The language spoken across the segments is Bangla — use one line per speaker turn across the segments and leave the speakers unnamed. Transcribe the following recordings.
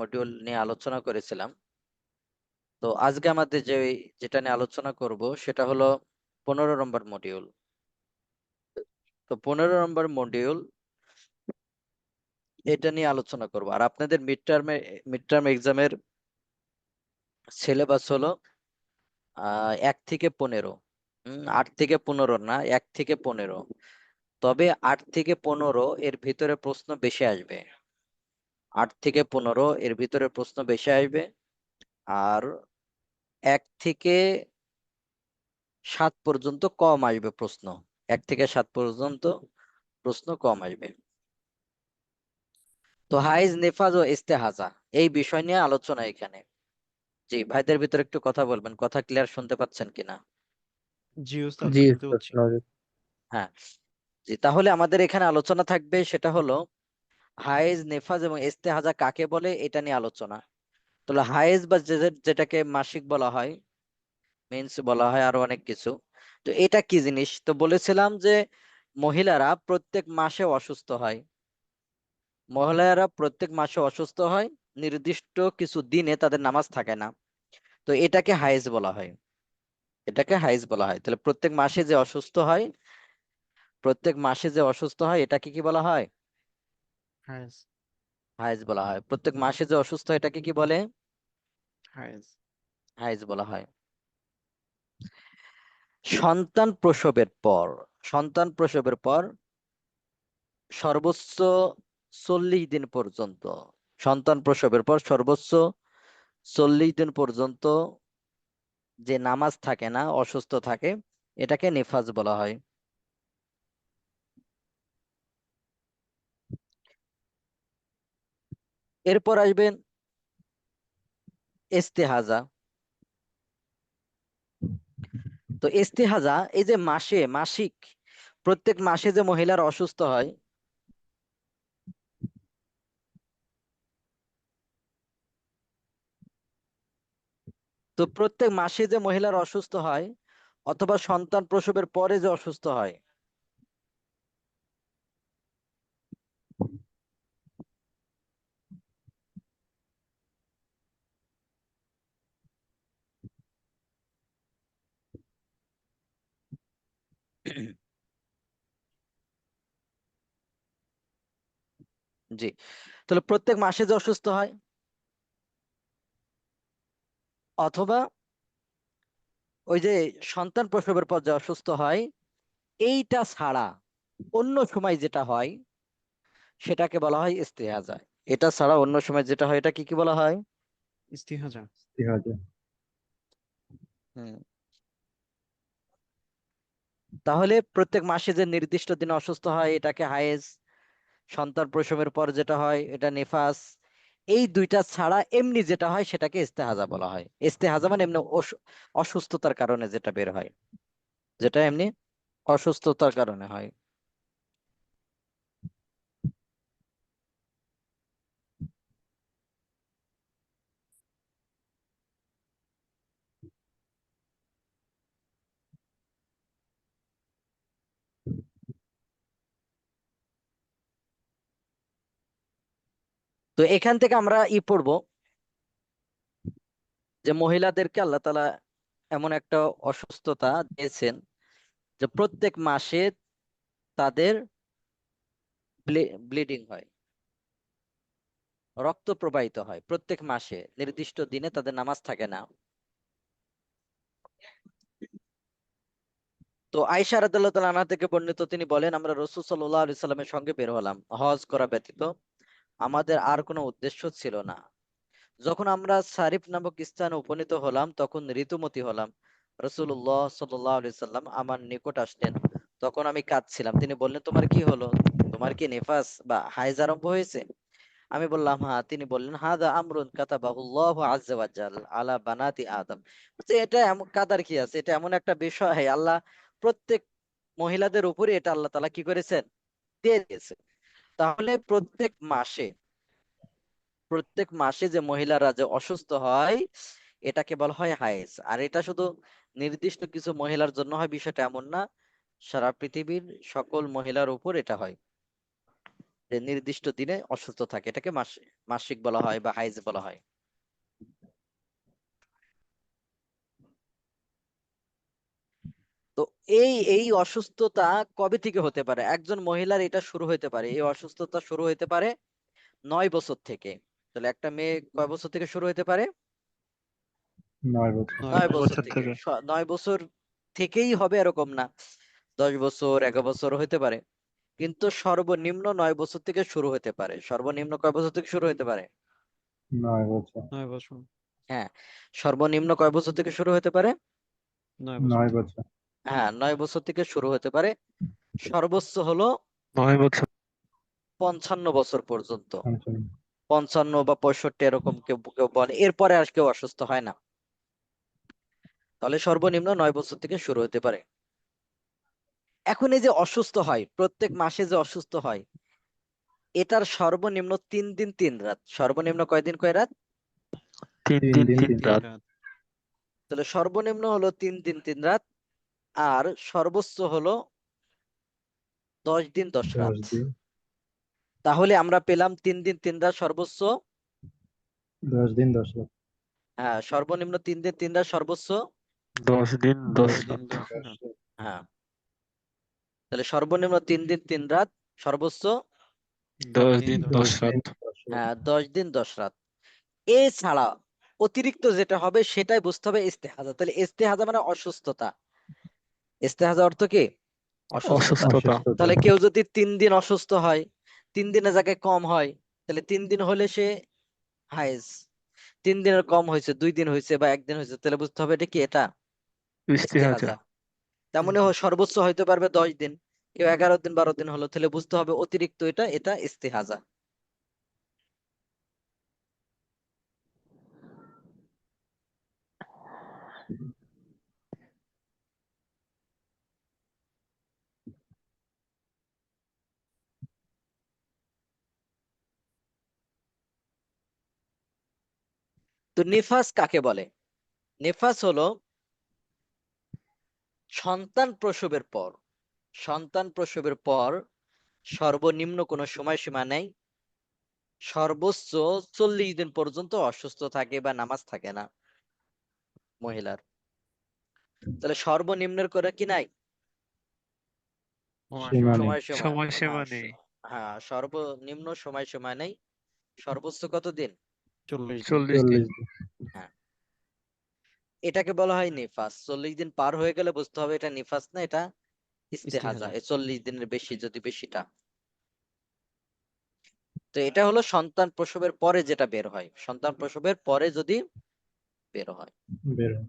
মডিউল নিয়ে আলোচনা করেছিলাম। তো আজকে আমাদের যেটা নিয়ে আলোচনা করব সেটা হলো 15 নম্বর মডিউল। তো 15 নম্বর মডিউল এটা নিয়ে আলোচনা করব। আর আপনাদের মিড টার্ম এক্সামের সিলেবাস হলো 1 থেকে 15। 8 থেকে 15 না, 1 থেকে 15। তবে 8 থেকে 15 এর ভিতরে প্রশ্ন বেশি আসবে। 8 থেকে 15 এর ভিতরে প্রশ্ন বেশি আসবে। আর 1 থেকে 7 পর্যন্ত কম আসবে প্রশ্ন। 1 থেকে 7 পর্যন্ত প্রশ্ন কম আসবে। তো হাইজ, নেফাজ ও ইস্তেহাজা এই বিষয় নিয়ে আলোচনা এখানে। জি, ভাইদের ভিতরে একটু কথা বলবেন, কথা ক্লিয়ার শুনতে পাচ্ছেন কিনা?
জি উস্তাদ,
জি
শুনতে
উস্তাদ,
পাচ্ছি।
হ্যাঁ, জি, তাহলে আমাদের এখানে আলোচনা থাকবে সেটা হলো হাইজ, নেফাজ এবং ইস্তেহাজা কাকে বলে এটা নিয়ে আলোচনা। তাহলে হাইজ বা যেটাকে মাসিক বলা হয়, মেন্স বলা হয়, আরো অনেক কিছু। তো এটা কি জিনিস? তো বলেছিলাম যে মহিলারা প্রত্যেক মাসে অসুস্থ হয়। মহিলারা প্রত্যেক মাসে অসুস্থ হয়, নির্দিষ্ট কিছু দিনে তাদের নামাজ থাকে না। তো এটাকে হাইজ বলা হয়। এটাকে হাইজ বলা হয়। তাহলে প্রত্যেক মাসে যে অসুস্থ হয় এটাকে কি বলা হয়?
হায়েস।
হাইজ বলা হয়। প্রত্যেক মাসে যে অসুস্থ হয় এটাকে কি বলে?
হায়েস।
হাইজ বলা হয়। সন্তান প্রসবের পর সন্তান প্রসবের পর সর্বোচ্চ 40 দিন পর্যন্ত, সন্তান প্রসবের পর সর্বোচ্চ 40 দিন পর্যন্ত যে নামাজ থাকে না, অসুস্থ থাকে, এটাকে নিফাজ বলা হয়। এরপর আসবেন ইস্তেহাজা। তো ইস্তেহাজা এই যে মাসিক, প্রত্যেক মাসে যে মহিলার অসুস্থ হয়, তো প্রত্যেক মাসে যে মহিলার অসুস্থ হয় অথবা সন্তান প্রসবের পরে যে অসুস্থ হয়, জি, তাহলে প্রত্যেক মাসে যে অসুস্থ হয় অথবা ওই যে সন্তান প্রসবের পর যে অসুস্থ হয়, এইটা ছাড়া অন্য সময় যেটা হয় সেটাকে বলা হয় ইস্তেহাজা। এটা ছাড়া অন্য সময় যেটা হয় এটা কি কি বলা হয়?
ইস্তিহাজা।
ইস্তেহাজা।
হুম। তাহলে প্রত্যেক মাসে যে নির্দিষ্ট দিনে অসুস্থ হয় এটাকে হায়েজ, সন্তান প্রসবের পর যেটা হয় এটা নেফাস। এই দুইটা ছাড়া এমনি যেটা হয় সেটাকে ইস্তেহাজা বলা হয়। ইস্তেহাজা মানে এমনি অসুস্থতার কারণে যেটা বের হয়, যেটা এমনি অসুস্থতার কারণে হয়। তো এখান থেকে আমরা পড়বো যে মহিলাদেরকে আল্লাহ তাআলা এমন একটা অসুস্থতা দিয়েছেন যে প্রত্যেক মাসে তাদের ব্লিডিং হয়, রক্ত প্রবাহিত হয়। প্রত্যেক মাসে নির্দিষ্ট দিনে তাদের নামাজ থাকে না। তো আয়েশা রাদিয়াল্লাহু তাআলা আনহা থেকে বর্ণিত, তিনি বলেন, আমরা রাসূল সাল্লাল্লাহু আলাইহি সাল্লামের সঙ্গে বের হলাম হজ করা ব্যতীত, আমাদের আর কোনো উদ্দেশ্য ছিল না। যখন আমরা সারিফ নামক স্থানে উপনীত হলাম তখন ঋতুমতী হলাম। রাসূলুল্লাহ সাল্লাল্লাহু আলাইহি সাল্লাম আমার নিকট আসলেন। তখন আমি কাঁদছিলাম। তিনি বললেন, তোমার কি হলো? তোমার কি নেফাস বা হায়েজ আরম্ভ হয়েছে? আমি বললাম, হ্যাঁ। তিনি বললেন, হাদা আমরুন কাতাবাহুল্লাহু আযজা ওয়া জাল আলা বানাতি আদম। যে এটা এমন কাদার কি আছে, এটা এমন একটা বিষয় আল্লাহ প্রত্যেক মহিলাদের উপরে এটা আল্লাহ তাআলা কি করেছেন? দিয়ে দিয়েছে। তাহলে প্রত্যেক মাসে যে মহিলারা যে অসুস্থ হয় এটাকে বলা হয় হায়েজ। আর এটা শুধু নির্দিষ্ট কিছু মহিলার জন্য হয় বিষয়টা এমন না, সারা পৃথিবীর সকল মহিলার উপর এটা হয়। যে নির্দিষ্ট দিনে অসুস্থ থাকে, এটাকে মাসিক বলা হয় বা হাইজ বলা হয়। তো এই অসুস্থতা কবে থেকে হতে পারে? একজন মহিলার এটা শুরু হতে পারে, এই অসুস্থতা শুরু হতে পারে 9 বছর থেকে। তাহলে একটা মেয়ে কয় বছর থেকে শুরু হতে পারে?
9 বছর।
9 বছর
9 বছর
থেকে।
থেকে।
9 বছর থেকেই হবে এরকম না, 10 বছর 11 বছর হতে পারে, কিন্তু সর্বনিম্ন 9 বছর থেকে শুরু হতে পারে। সর্বনিম্ন কয় বছর থেকে শুরু হতে পারে?
9 বছর।
9 বছর।
হ্যাঁ, সর্বনিম্ন কয় বছর থেকে শুরু হতে পারে?
9 বছর।
9 বছর।
হ্যাঁ, 9 বছর থেকে শুরু হতে পারে। সর্বোচ্চ হলো
9 বছর।
55 বছর পর্যন্ত।
পঞ্চম।
55 বা 65 এরকম কেউ কেউ বলে, এরপরে আর কেউ অসুস্থ হয় না। তাহলে সর্বনিম্ন 9 বছর থেকে শুরু হতে পারে। এখন এই যে অসুস্থ হয়, প্রত্যেক মাসে যে অসুস্থ হয়, এটার সর্বনিম্ন 3 দিন 3 রাত। সর্বনিম্ন কয়দিন কয় রাত?
3
3
দিন
দিন
3
3
রাত।
রাত।
তাহলে সর্বনিম্ন হলো 3 দিন 3 রাত, আর সর্বোচ্চ হলো 10 দিন 10 রাত।
10 দিন।
তাহলে আমরা পেলাম 3 দিন 3 রাত সর্বোচ্চ।
10 দিন 10 রাত।
হ্যাঁ, সর্বনিম্ন 3 দিন 3 রাত, সর্বোচ্চ
10 দিন 10
10 দিন
রাত।
10 রাত।
হ্যাঁ, তাহলে সর্বনিম্ন 3 দিন 3 রাত, সর্বোচ্চ
10
10
দিন 10
দিন
রাত।
10 রাত।
হ্যাঁ 10 দিন 10 রাত। এছাড়া অতিরিক্ত যেটা হবে সেটাই বুঝতে হবে ইস্তেহাজা। তাহলে ইস্তেহাজা মানে অসুস্থতা। ইস্তেহাজা অর্থ কি? অসুস্থতা।
অসুস্থতা।
অসুস্থতা।
তাহলে কেউ যদি 3 দিন অসুস্থ হয়, 3 দিনের জায়গায় কম হয়, তাহলে 3 দিন হলে সে হাইজ। 3 দিনের কম হয়েছে, 2 দিন হয়েছে বা 1 দিন হয়েছে, তাহলে বুঝতে হবে এটা কি? এটা
ইস্তিহাজা।
ইস্তেহাজা। তেমনি সর্বোচ্চ হইতে পারবে 10 দিন, কেউ 11 দিন 12 দিন হলো, তাহলে বুঝতে হবে অতিরিক্ত এটা, এটা ইস্তেহাজা। তো নিফাস কাকে বলে? নিফাস হলো সন্তান প্রসবের পর, সন্তান প্রসবের পর সর্বনিম্ন কোনো সময়সীমা নেই, সর্বোচ্চ 40 দিন পর্যন্ত অসুস্থ থাকে বা নামাজ থাকে না মহিলার। তাহলে সর্বনিম্নের করে কি নাই?
সীমা নেই।
সময়সীমা।
সময়সীমা
হ্যাঁ
নেই।
হ্যাঁ, সর্বনিম্ন সময়সীমা নেই, সর্বোচ্চ কতদিন?
40 দিন।
40
40 দিন।
দিন।
হ্যাঁ, এটাকে বলা হয় নিফাস। 40 দিন পার হয়ে গেলে বুঝতে হবে এটা নিফাস না, এটা ইস্তেহাজা।
ইস্তিহাজা।
এই 40 দিনের বেশি, যদি বেশিটা। তো এটা হলো সন্তান প্রসবের পরে যেটা বের হয়, সন্তান প্রসবের পরে যদি বের হয়।
বের হয়।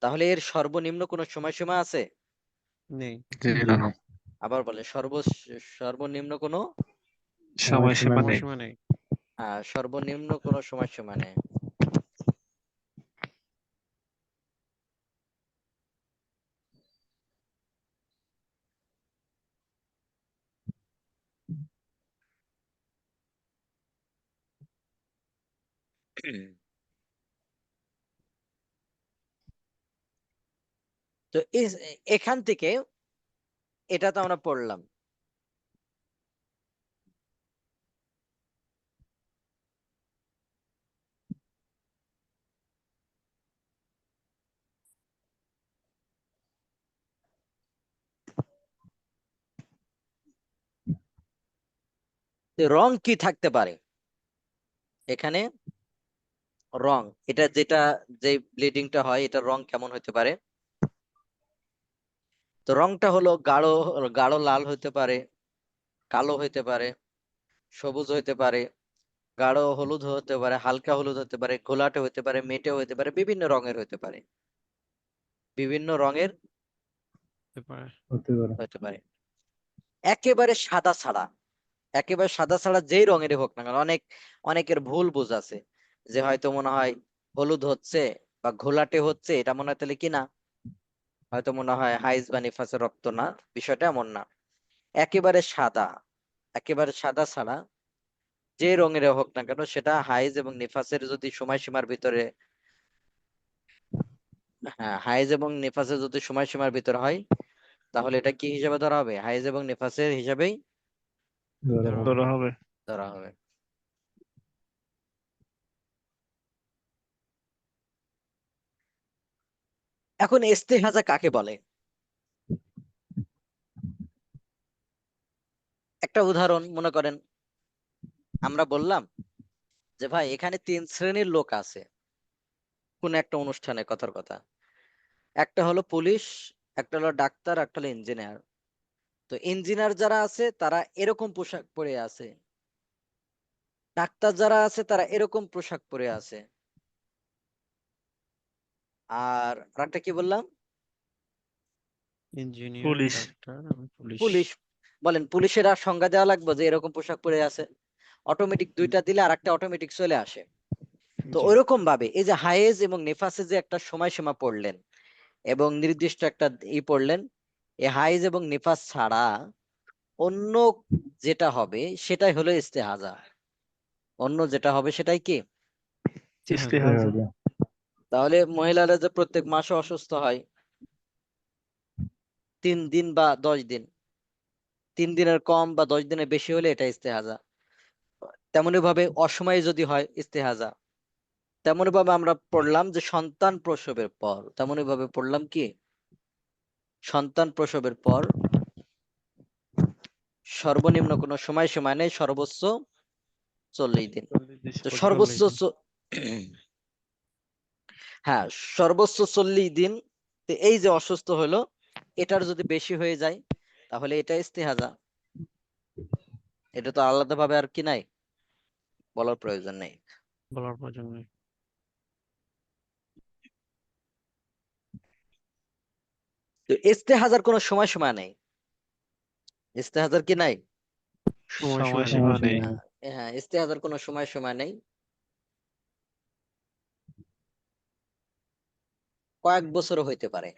তাহলে এর সর্বনিম্ন কোনো সময়সীমা আছে?
নেই।
জি
না।
না।
আবার বলে সর্বনিম্ন কোনো
সময়সীমা
সময়সীমা
নেই।
সীমা নেই।
সর্বনিম্ন কোনো সময়সীমা নেই। তো এখান থেকে এটা তো আমরা পড়লাম। তো রং কি থাকতে পারে এখানে? রং, এটা যেটা, যে ব্লিডিংটা হয়, এটা রং কেমন হতে পারে? তো রংটা হলো গাঢ়, গাঢ় লাল হতে পারে, কালো হতে পারে, সবুজ হতে পারে, গাঢ় হলুদ হতে পারে, হালকা হলুদ হতে পারে, ঘোলাটে হতে পারে, মেটে হতে পারে, বিভিন্ন রঙের হতে পারে, বিভিন্ন রঙের
হতে পারে।
হতে পারে।
হতে পারে। একেবারে সাদা ছাড়া, একেবারে সাদা ছাড়া যেই রঙেরই হোক না কেন, অনেকের ভুল বুঝ আছে, যে হয়তো মনে হয় হলুদ হচ্ছে বা ঘোলাটে হচ্ছে, এটা মনে হয় তাহলে কি না, হয়তো মনে হয় হাইজ বা নিফাসের রক্ত না। বিষয়টা এমন না। একেবারে সাদা, একেবারে সাদা ছাড়া যে রঙের হোক না কেন, সেটা হাইজ এবং নিফাসের যদি সময়সীমার ভিতরে, হ্যাঁ হাইজ এবং নিফাসের যদি সময়সীমার ভিতরে হয়, তাহলে এটা কি হিসাবে ধরা হবে? হাইজ এবং নিফাসের হিসাবেই
ধরা হবে।
ধরা হবে।
ধরা হবে। এখন ইস্তেহাজা কাকে বলে? একটা উদাহরণ মনে করেন, আমরা বললাম যে ভাই এখানে 3 শ্রেণীর লোক আছে কোন একটা অনুষ্ঠানে, কথার কথা। একটা হলো পুলিশ, একটা হলো ডাক্তার, একটা হলো ইঞ্জিনিয়ার। তো ইঞ্জিনিয়ার যারা আছে তারা এরকম পোশাক পরে আছে, ডাক্তার যারা আছে তারা এরকম পোশাক পরে আছে, আর আরেকটা কি বললাম?
Engineer,
police.
Doctor, police.
Police. বলেন পুলিশের আর সংজ্ঞা দেওয়া লাগবে যে এরকম পোশাক পরে আছে? অটোমেটিক দুইটা দিলে আর একটা অটোমেটিক চলে আসে। তো
জি।
ওইরকম ভাবে এই যে হায়েজ এবং নেফাসে যে একটা সময়সীমা পড়লেন এবং নির্দিষ্ট একটা পড়লেন, এই হায়েজ এবং নিফাস ছাড়া অন্য যেটা হবে সেটাই হলো ইস্তেহাজা। অন্য যেটা হবে সেটাই কি?
ইস্তেহাজা।
ইস্তেহাজা।
তাহলে মহিলারা যে প্রত্যেক মাসে অসুস্থ হয় 3 দিন বা 10 দিন, 3 দিনের কম বা 10 দিনের বেশি হলে এটা ইস্তেহাজা। তেমনি ভাবে অসময়ে যদি হয় ইস্তেহাজা। তেমনি ভাবে আমরা পড়লাম যে সন্তান প্রসবের পর, তেমনি ভাবে পড়লাম কি সন্তান প্রসবের পর সর্বনিম্ন কোনো সময়সীমা নেই, সর্বোচ্চ 40 দিন। তো
40 দিন।
হ্যাঁ, সর্বোচ্চ 40 দিন। তো এই যে অসুস্থ হলো, এটার যদি বেশি হয়ে যায় তাহলে এটা ইস্তেহাজা। এটা তো আলাদাভাবে আর কি নাই, বলার প্রয়োজন নেই।
বলার প্রয়োজন নেই।
তো ইস্তেহাজার কোনো সময়সীমা নেই। ইস্তেহাজার কি নাই?
সময়সীমা নেই।
নেই।
হ্যাঁ, ইস্তেহাজার কোনো সময়সীমা নেই। কয়েক বছরও হইতে পারে।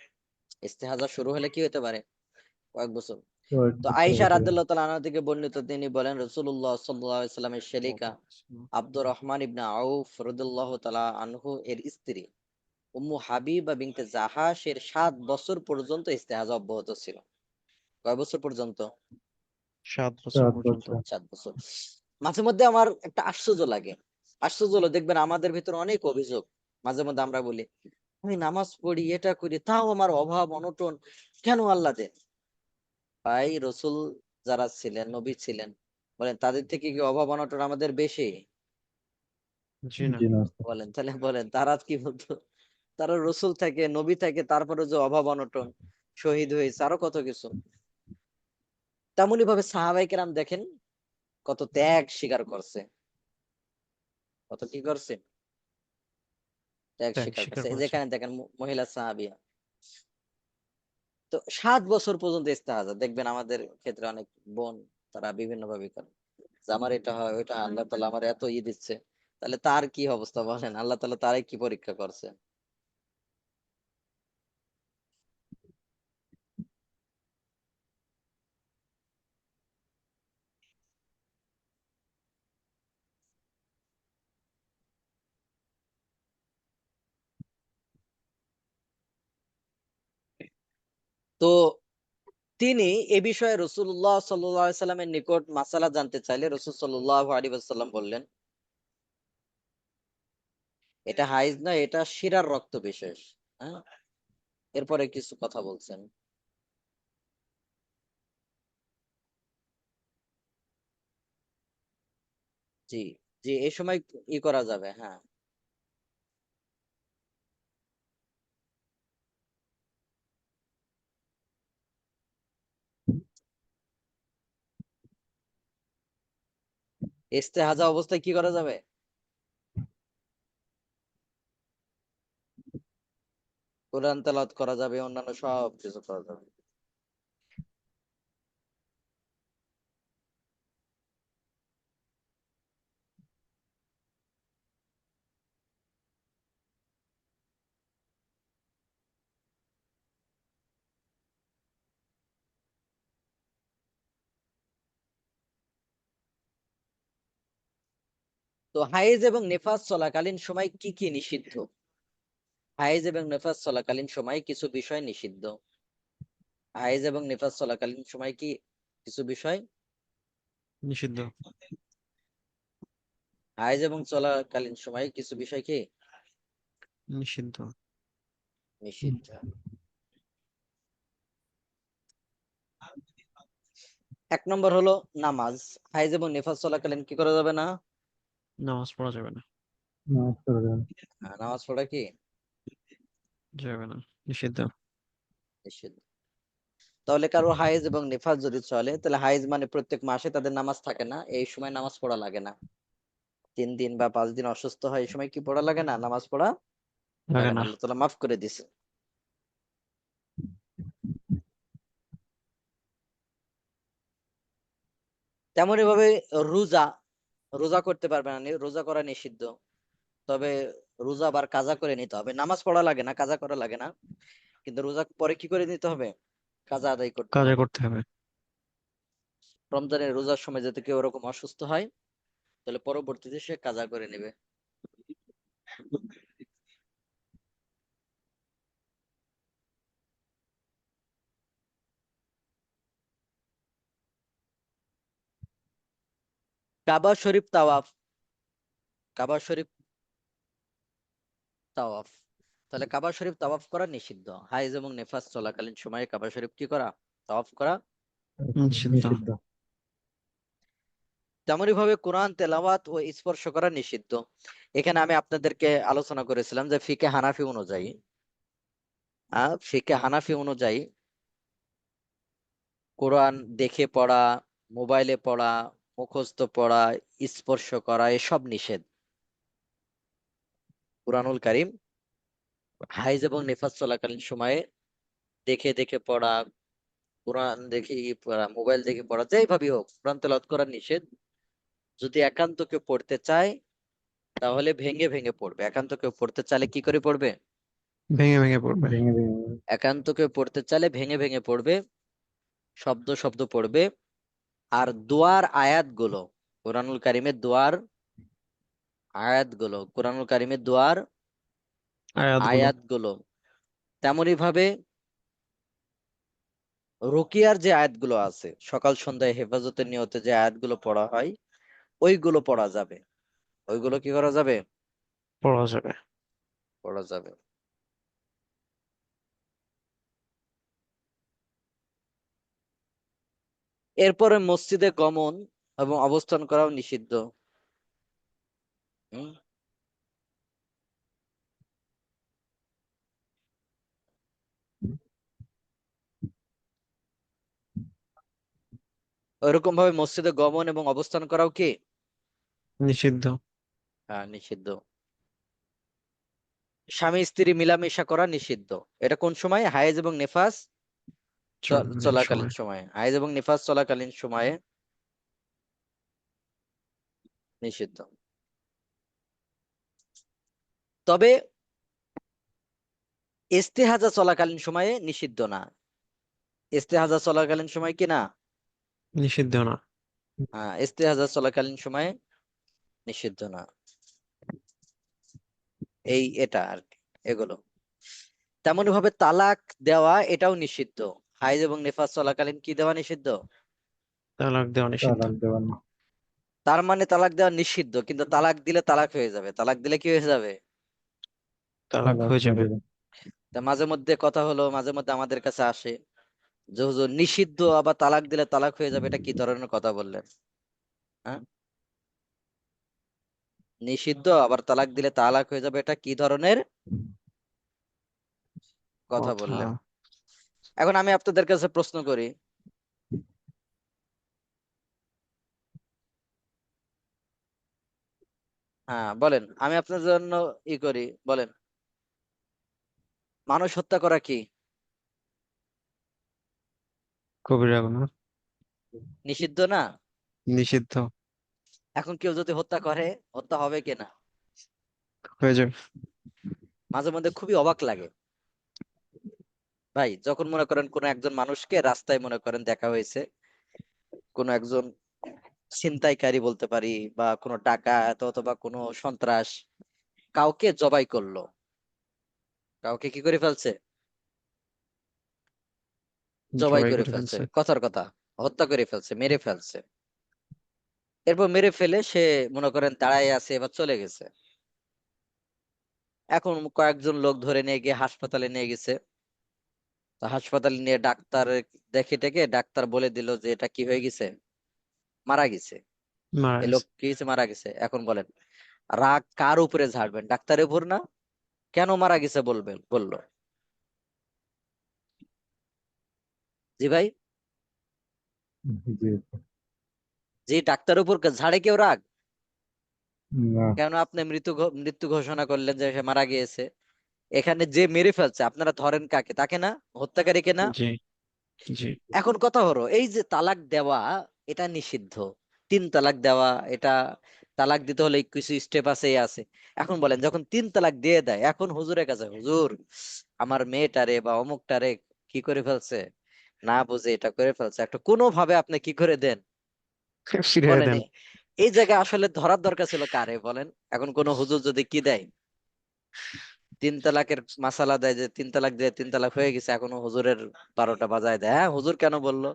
ইস্তেহাজা শুরু হলে কি হতে পারে? কয়েক বছর।
কয়েক
তো
বছর
আয়েশা
হতে পারে।
রাদিয়াল্লাহু তাআলা আনহা থেকে বর্ণিত, তিনি বলেন রাসূলুল্লাহ সাল্লাল্লাহু আলাইহি সাল্লামের শেলিকা আব্দুর রহমান ইবনে আউফ রাদিয়াল্লাহু তাআলা আনহু এর স্ত্রী উম্মু হাবিবা বিনতে জাহাশ এর 7 বছর পর্যন্ত ইস্তেহাজা অব্যাহত ছিল। কয় বছর পর্যন্ত?
7 বছর
7
পর্যন্ত।
বছর।
7 বছর। মাঝে মধ্যে আমার একটা আশ্চর্য লাগে। আশ্চর্য হলো, দেখবেন আমাদের ভিতরে অনেক অভিযোগ। মাঝে মধ্যে আমরা বলি আমি নামাজ পড়ি, এটা করি, তাও আমার অভাব অনটন কেন আল্লাহ দেন? ভাই রসুল যারা ছিলেন, নবী ছিলেন, বলেন তাদের থেকে কি অভাব অনটন আমাদের বেশি?
জি না।
জি না।
বলেন তাহলে, বলেন তারা কি বলতো? তারা রসুল থাকে, নবী থাকে, তারপরে যে অভাব অনটন, শহীদ হয়েছে, আরো কত কিছু। তেমনি ভাবে সাহাবাই কেরাম দেখেন কত ত্যাগ স্বীকার করছে, কত কি করছে, ত্যাগ
ত্যাগ
স্বীকার
স্বীকার
করছে। এই
করেছে।
যেখানে দেখেন মহিলা সাহাবিয়া। তো 7 বছর পর্যন্ত ইস্তেহাজা দেখবেন আমাদের ক্ষেত্রে অনেক বোন তারা বিভিন্ন ভাবে করে যে আমার এটা হয় ওইটা হয়, আল্লাহ তাআলা আমার এত দিচ্ছে। তাহলে তার কি অবস্থা বলেন, আল্লাহ তাআলা তারাই কি পরীক্ষা করছে? তো তিনি এ বিষয়ে রাসূলুল্লাহ সাল্লাল্লাহু আলাইহি সাল্লামের নিকট মাসালা জানতে চাইলে রাসূল সাল্লাল্লাহু আলাইহি ওয়াসাল্লাম বললেন এটা হাইজ নয়, এটা শিরার রক্ত বিশেষ। হ্যাঁ, এরপরে কিছু কথা বলছেন। জি, জি, এই সময় করা যাবে, হ্যাঁ। ইস্তেহাজা অবস্থায় কি করা যাবে? কোরআন তেলাওয়াত করা যাবে, অন্যান্য সব কিছু করা যাবে। তো হাইজ এবং নেফাস চলাকালীন সময় কি কি নিষিদ্ধ? হাইজ এবং নেফাস চলাকালীন সময় কিছু বিষয় নিষিদ্ধ। হাইজ এবং নেফাস চলাকালীন সময় কি কিছু বিষয়
নিষিদ্ধ।
হাইজ এবং চলাকালীন সময়ে কিছু বিষয় কি
নিষিদ্ধ।
নিষিদ্ধ। এক নম্বর হলো নামাজ। হাইজ এবং নিফাস চলাকালীন কি করা যাবে না?
নামাজ পড়া যাবে না।
নামাজ পড়া যাবে না।
নামাজ পড়া কি
যাবে না, নিষিদ্ধ।
নিষিদ্ধ। তাহলে কারো হাইজ এবং নিফাস যদি চলে, তাহলে হাইজ মানে প্রত্যেক মাসে তাদের নামাজ থাকে না, এই সময় নামাজ পড়া লাগে না। 3 দিন বা 5 দিন অসুস্থ হয়, এই সময় কি পড়া লাগে না? নামাজ পড়া
লাগে
লাগে না,
না।
আল্লাহ তাআলা মাফ করে দিছে। তেমনই ভাবে রোজা, রোজা করতে পারবে না, রোজা করা নিষিদ্ধ। তবে রোজা আবার কাজা করে নিতে হবে। নামাজ পড়া লাগে না, কাজা করা লাগে না, কিন্তু রোজা পরে কি করে নিতে হবে? কাজা আদায় করতে
কাজে
হবে।
করতে হবে।
রমজানের রোজার সময় যদি কেউ ওরকম অসুস্থ হয়, তাহলে পরবর্তীতে সে কাজা করে নেবে। কাবা শরীফ তাওয়াফ, কাবা শরীফ তাওয়াফ, তাহলে কাবা শরীফ তাওয়াফ করা নিষিদ্ধ। হাইজ এবং নেফাস চলাকালীন সময়ে কাবা শরীফ কি করা? তাওয়াফ করা।
নিষিদ্ধ।
নিষিদ্ধ।
তেমনি ভাবে কোরআন তেলাওয়াত ও স্পর্শ করা নিষিদ্ধ। এখানে আমি আপনাদেরকে আলোচনা করেছিলাম যে ফিকে হানাফি অনুযায়ী, ফিকে হানাফি অনুযায়ী কোরআন দেখে পড়া, মোবাইলে পড়া, মুখস্থ পড়া, স্পর্শ করা এসব নিষেধ। কুরআনুল কারীম হাইজ এবং নিফাস চলাকালীন সময়ে দেখে দেখে পড়া, কোরআন দেখে পড়া, মোবাইল দেখে পড়া, যেইভাবে হোক কোরআন তেলাওয়াত করা নিষেধ। যদি একান্ত কেউ পড়তে চায় তাহলে ভেঙে ভেঙে পড়বে। একান্ত কেউ পড়তে চাইলে কি করে পড়বে?
ভেঙে ভেঙে পড়বে।
ভেঙে ভেঙে
একান্ত কেউ পড়তে চাইলে ভেঙে ভেঙে পড়বে, শব্দ শব্দ পড়বে। আর দোয়ার আয়াতগুলো, কোরআনুল কারীমের দোয়ার আয়াতগুলো, কোরআনুল কারীমের দোয়ার
আয়াতগুলো।
আয়াতগুলো, তেমনি ভাবে রুকিয়ার যে আয়াতগুলো আছে, সকাল সন্ধ্যায় হেফাজতের নিয়তে যে আয়াতগুলো পড়া হয়, ওইগুলো পড়া যাবে। ওইগুলো কি করা যাবে?
পড়া যাবে।
পড়া যাবে। এরপরে মসজিদে গমন এবং অবস্থান করাও নিষিদ্ধ। হুম? ওইরকম ভাবে মসজিদে গমন এবং অবস্থান করাও কি
নিষিদ্ধ।
নিষিদ্ধ। স্বামী স্ত্রী মিলামেশা করা নিষিদ্ধ। এটা কোন সময়? হায়েজ এবং নেফাস
চলাকালীন
চলাকালীন
সময়।
সময়ে। হায়েজ এবং নিফাস চলাকালীন সময়ে নিষিদ্ধ। তবে ইস্তেহাজা চলাকালীন সময়ে নিষিদ্ধ না। ইস্তেহাজা চলাকালীন সময় কি না?
নিষিদ্ধ না।
ইস্তেহাজা চলাকালীন সময়ে নিষিদ্ধ না। এটা আর কি, এগুলো। তেমনি ভাবে তালাক দেওয়া এটাও নিষিদ্ধ। হাইজ এবং নেফাস চলাকালীন কি দেওয়া নিষিদ্ধ?
তালাক দেওয়া নিষিদ্ধ।
তালাক দেওয়া না।
তার মানে তালাক দেওয়া নিষিদ্ধ, কিন্তু তালাক দিলে তালাক হয়ে যাবে। তালাক দিলে কি হয়ে যাবে?
তালাক
তালাক
হয়ে
হয়ে
যাবে।
যাবে।
তা মাঝে মধ্যে কথা হলো, মাঝে মধ্যে আমাদের কাছে আসে যে হুজুর নিষিদ্ধ আবার তালাক দিলে তালাক হয়ে যাবে, এটা কি ধরনের কথা বললেন? হ্যাঁ, নিষিদ্ধ আবার তালাক দিলে তালাক হয়ে যাবে, এটা কি ধরনের কথা
কথা।
বললেন? এখন আমি আপনাদের কাছে প্রশ্ন করি, বলেন, আমি আপনার জন্য করি, বলেন, মানুষ হত্যা করা কি
কবিরা গুনাহ।
নিষিদ্ধ না?
নিষিদ্ধ।
এখন কেউ যদি হত্যা করে, হত্যা হবে কিনা?
হয়ে যাবে।
মাঝে মধ্যে খুবই অবাক লাগে ভাই, যখন মনে করেন কোন একজন মানুষকে রাস্তায় মনে করেন দেখা হয়েছে, কোন একজন ছিনতাইকারী বলতে পারি, বা কোনো ডাকাত অথবা কোনো সন্ত্রাস কাউকে জবাই করলো, কাউকে কি করে ফেলছে? জবাই
জবাই
করে
করে
ফেলছে,
ফেলছে।
কথার কথা, হত্যা করে ফেলছে, মেরে ফেলছে। এরপর মেরে ফেলে সে মনে করেন দাঁড়ায় আছে, এবার চলে গেছে। এখন কয়েকজন লোক ধরে নিয়ে গিয়ে হাসপাতালে নিয়ে গেছে। তো হাসপাতালে নিয়ে ডাক্তার দেখে টেকে ডাক্তার বলে দিল যে এটা কি হয়ে গেছে, মারা গেছে।
মারা
এই লোক
গেছে।
কি হয়েছে, মারা গেছে। এখন বলেন রাগ কার উপরে ঝাড়বেন, ডাক্তারের উপর না? কেন মারা গেছে বলবেন, বললো। জি ভাই,
জি।
যে ডাক্তারের উপর ঝাড়ে কেউ রাগ?
না।
কেন আপনি মৃত্যু ঘোষণা করলেন যে সে মারা গিয়েছে? এখানে যে মেরে ফেলছে আপনারা ধরেন কাকে, তাকে না? হত্যাকারীকে না?
জি জি।
এখন কথা হলো এই যে তালাক দেওয়া, এটা নিষিদ্ধ। 3 তালাক দেওয়া এটা, তালাক দিতে হলে কিছু স্টেপ আছে, এ আছে। এখন বলেন যখন 3 তালাক দিয়ে দেয়, এখন হুজুরের কাছে, হুজুর আমার মেয়েটারে বা অমুকটারে কি করে ফেলছে, না বুঝে এটা করে ফেলছে, একটা কোনো ভাবে আপনি কি করে দেন?
ফিরিয়ে
বলেন
দেন।
এই জায়গায় আসলে ধরার দরকার ছিল কারে বলেন? এখন কোন হুজুর যদি কি দেয়, 3 তালাকের মাসালা দেয় যে 3 তালাক দিয়ে 3 তালাক হয়ে গেছে, এখনো হুজুরের 12টা বাজায় দেয়। হ্যাঁ হুজুর কেন বললো?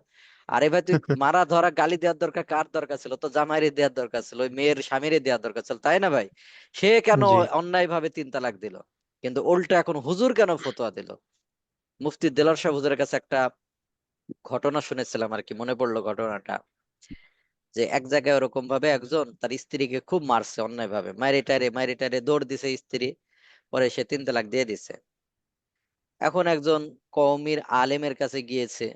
আরে ভাই তুই মারা ধরা গালি দেওয়ার দরকার কার দরকার ছিল? তো জামাইরে দেওয়ার দরকার ছিল, ওই মেয়ের স্বামীরে দেওয়ার দরকার ছিল, তাই না ভাই? সে কেন
জি।
অন্যায় ভাবে 3 তালাক দিল? কিন্তু উল্টো এখন হুজুর কেন ফতোয়া দিল? মুফতি দেলোয়ার শাহ হুজুরের কাছে একটা ঘটনা শুনেছিলাম আর কি, মনে পড়লো ঘটনাটা। যে এক জায়গায় ওরকম ভাবে একজন তার স্ত্রীকে খুব মারছে অন্যায় ভাবে, মাইরে টাইরে দৌড় দিছে স্ত্রী, পরে সে 3 তালাক দিয়ে দিছে। এখন একজন কওমির আলেমের কাছে গিয়েছে,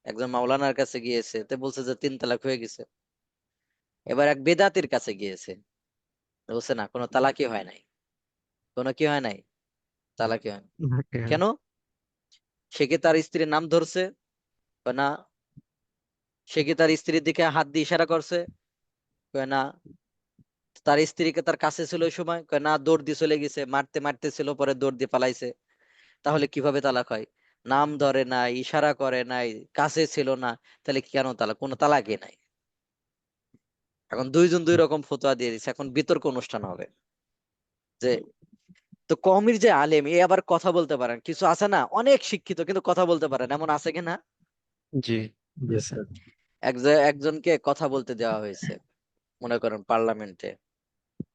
একজন মাওলানার কাছে গিয়েছে, তো বলছে যে 3 তালাক হয়ে গেছে। এবার এক বেদাতির কাছে গিয়েছে, তো বলছে না, কোনো তালাকই হয় নাই, কোনো কি হয় নাই, তালাকই হয় নাই।
ওকে।
কেন? সে কি তার স্ত্রীর নাম ধরছে? কয় না। সে কি তার স্ত্রীর দিকে হাত দিয়ে ইশারা করছে? কয় না। তার স্ত্রীকে তার কাছে ছিল ওই সময়? কয় না, দৌড় দিয়ে চলে গেছে, মারতে মারতে ছিল, পরে দৌড় দিয়ে পালাইছে। তাহলে কিভাবে তালাক হয়? নাম ধরে নাই, ইশারা করে নাই, কাছে ছিল না, তাহলে কেন তালাক? কোনো তালাকই নাই। এখন দুইজন দুই রকম ফতোয়া দিয়ে দিচ্ছে, এখন বিতর্ক অনুষ্ঠান হবে যে, তো কওমির যে আলেম এ আবার কথা বলতে পারেন, কিছু আছে না অনেক শিক্ষিত কিন্তু কথা বলতে পারেন, এমন আছে কিনা?
জি।
জি
আছে।
স্যার।
একজনকে কথা বলতে দেওয়া হয়েছে, মনে করেন পার্লামেন্টে।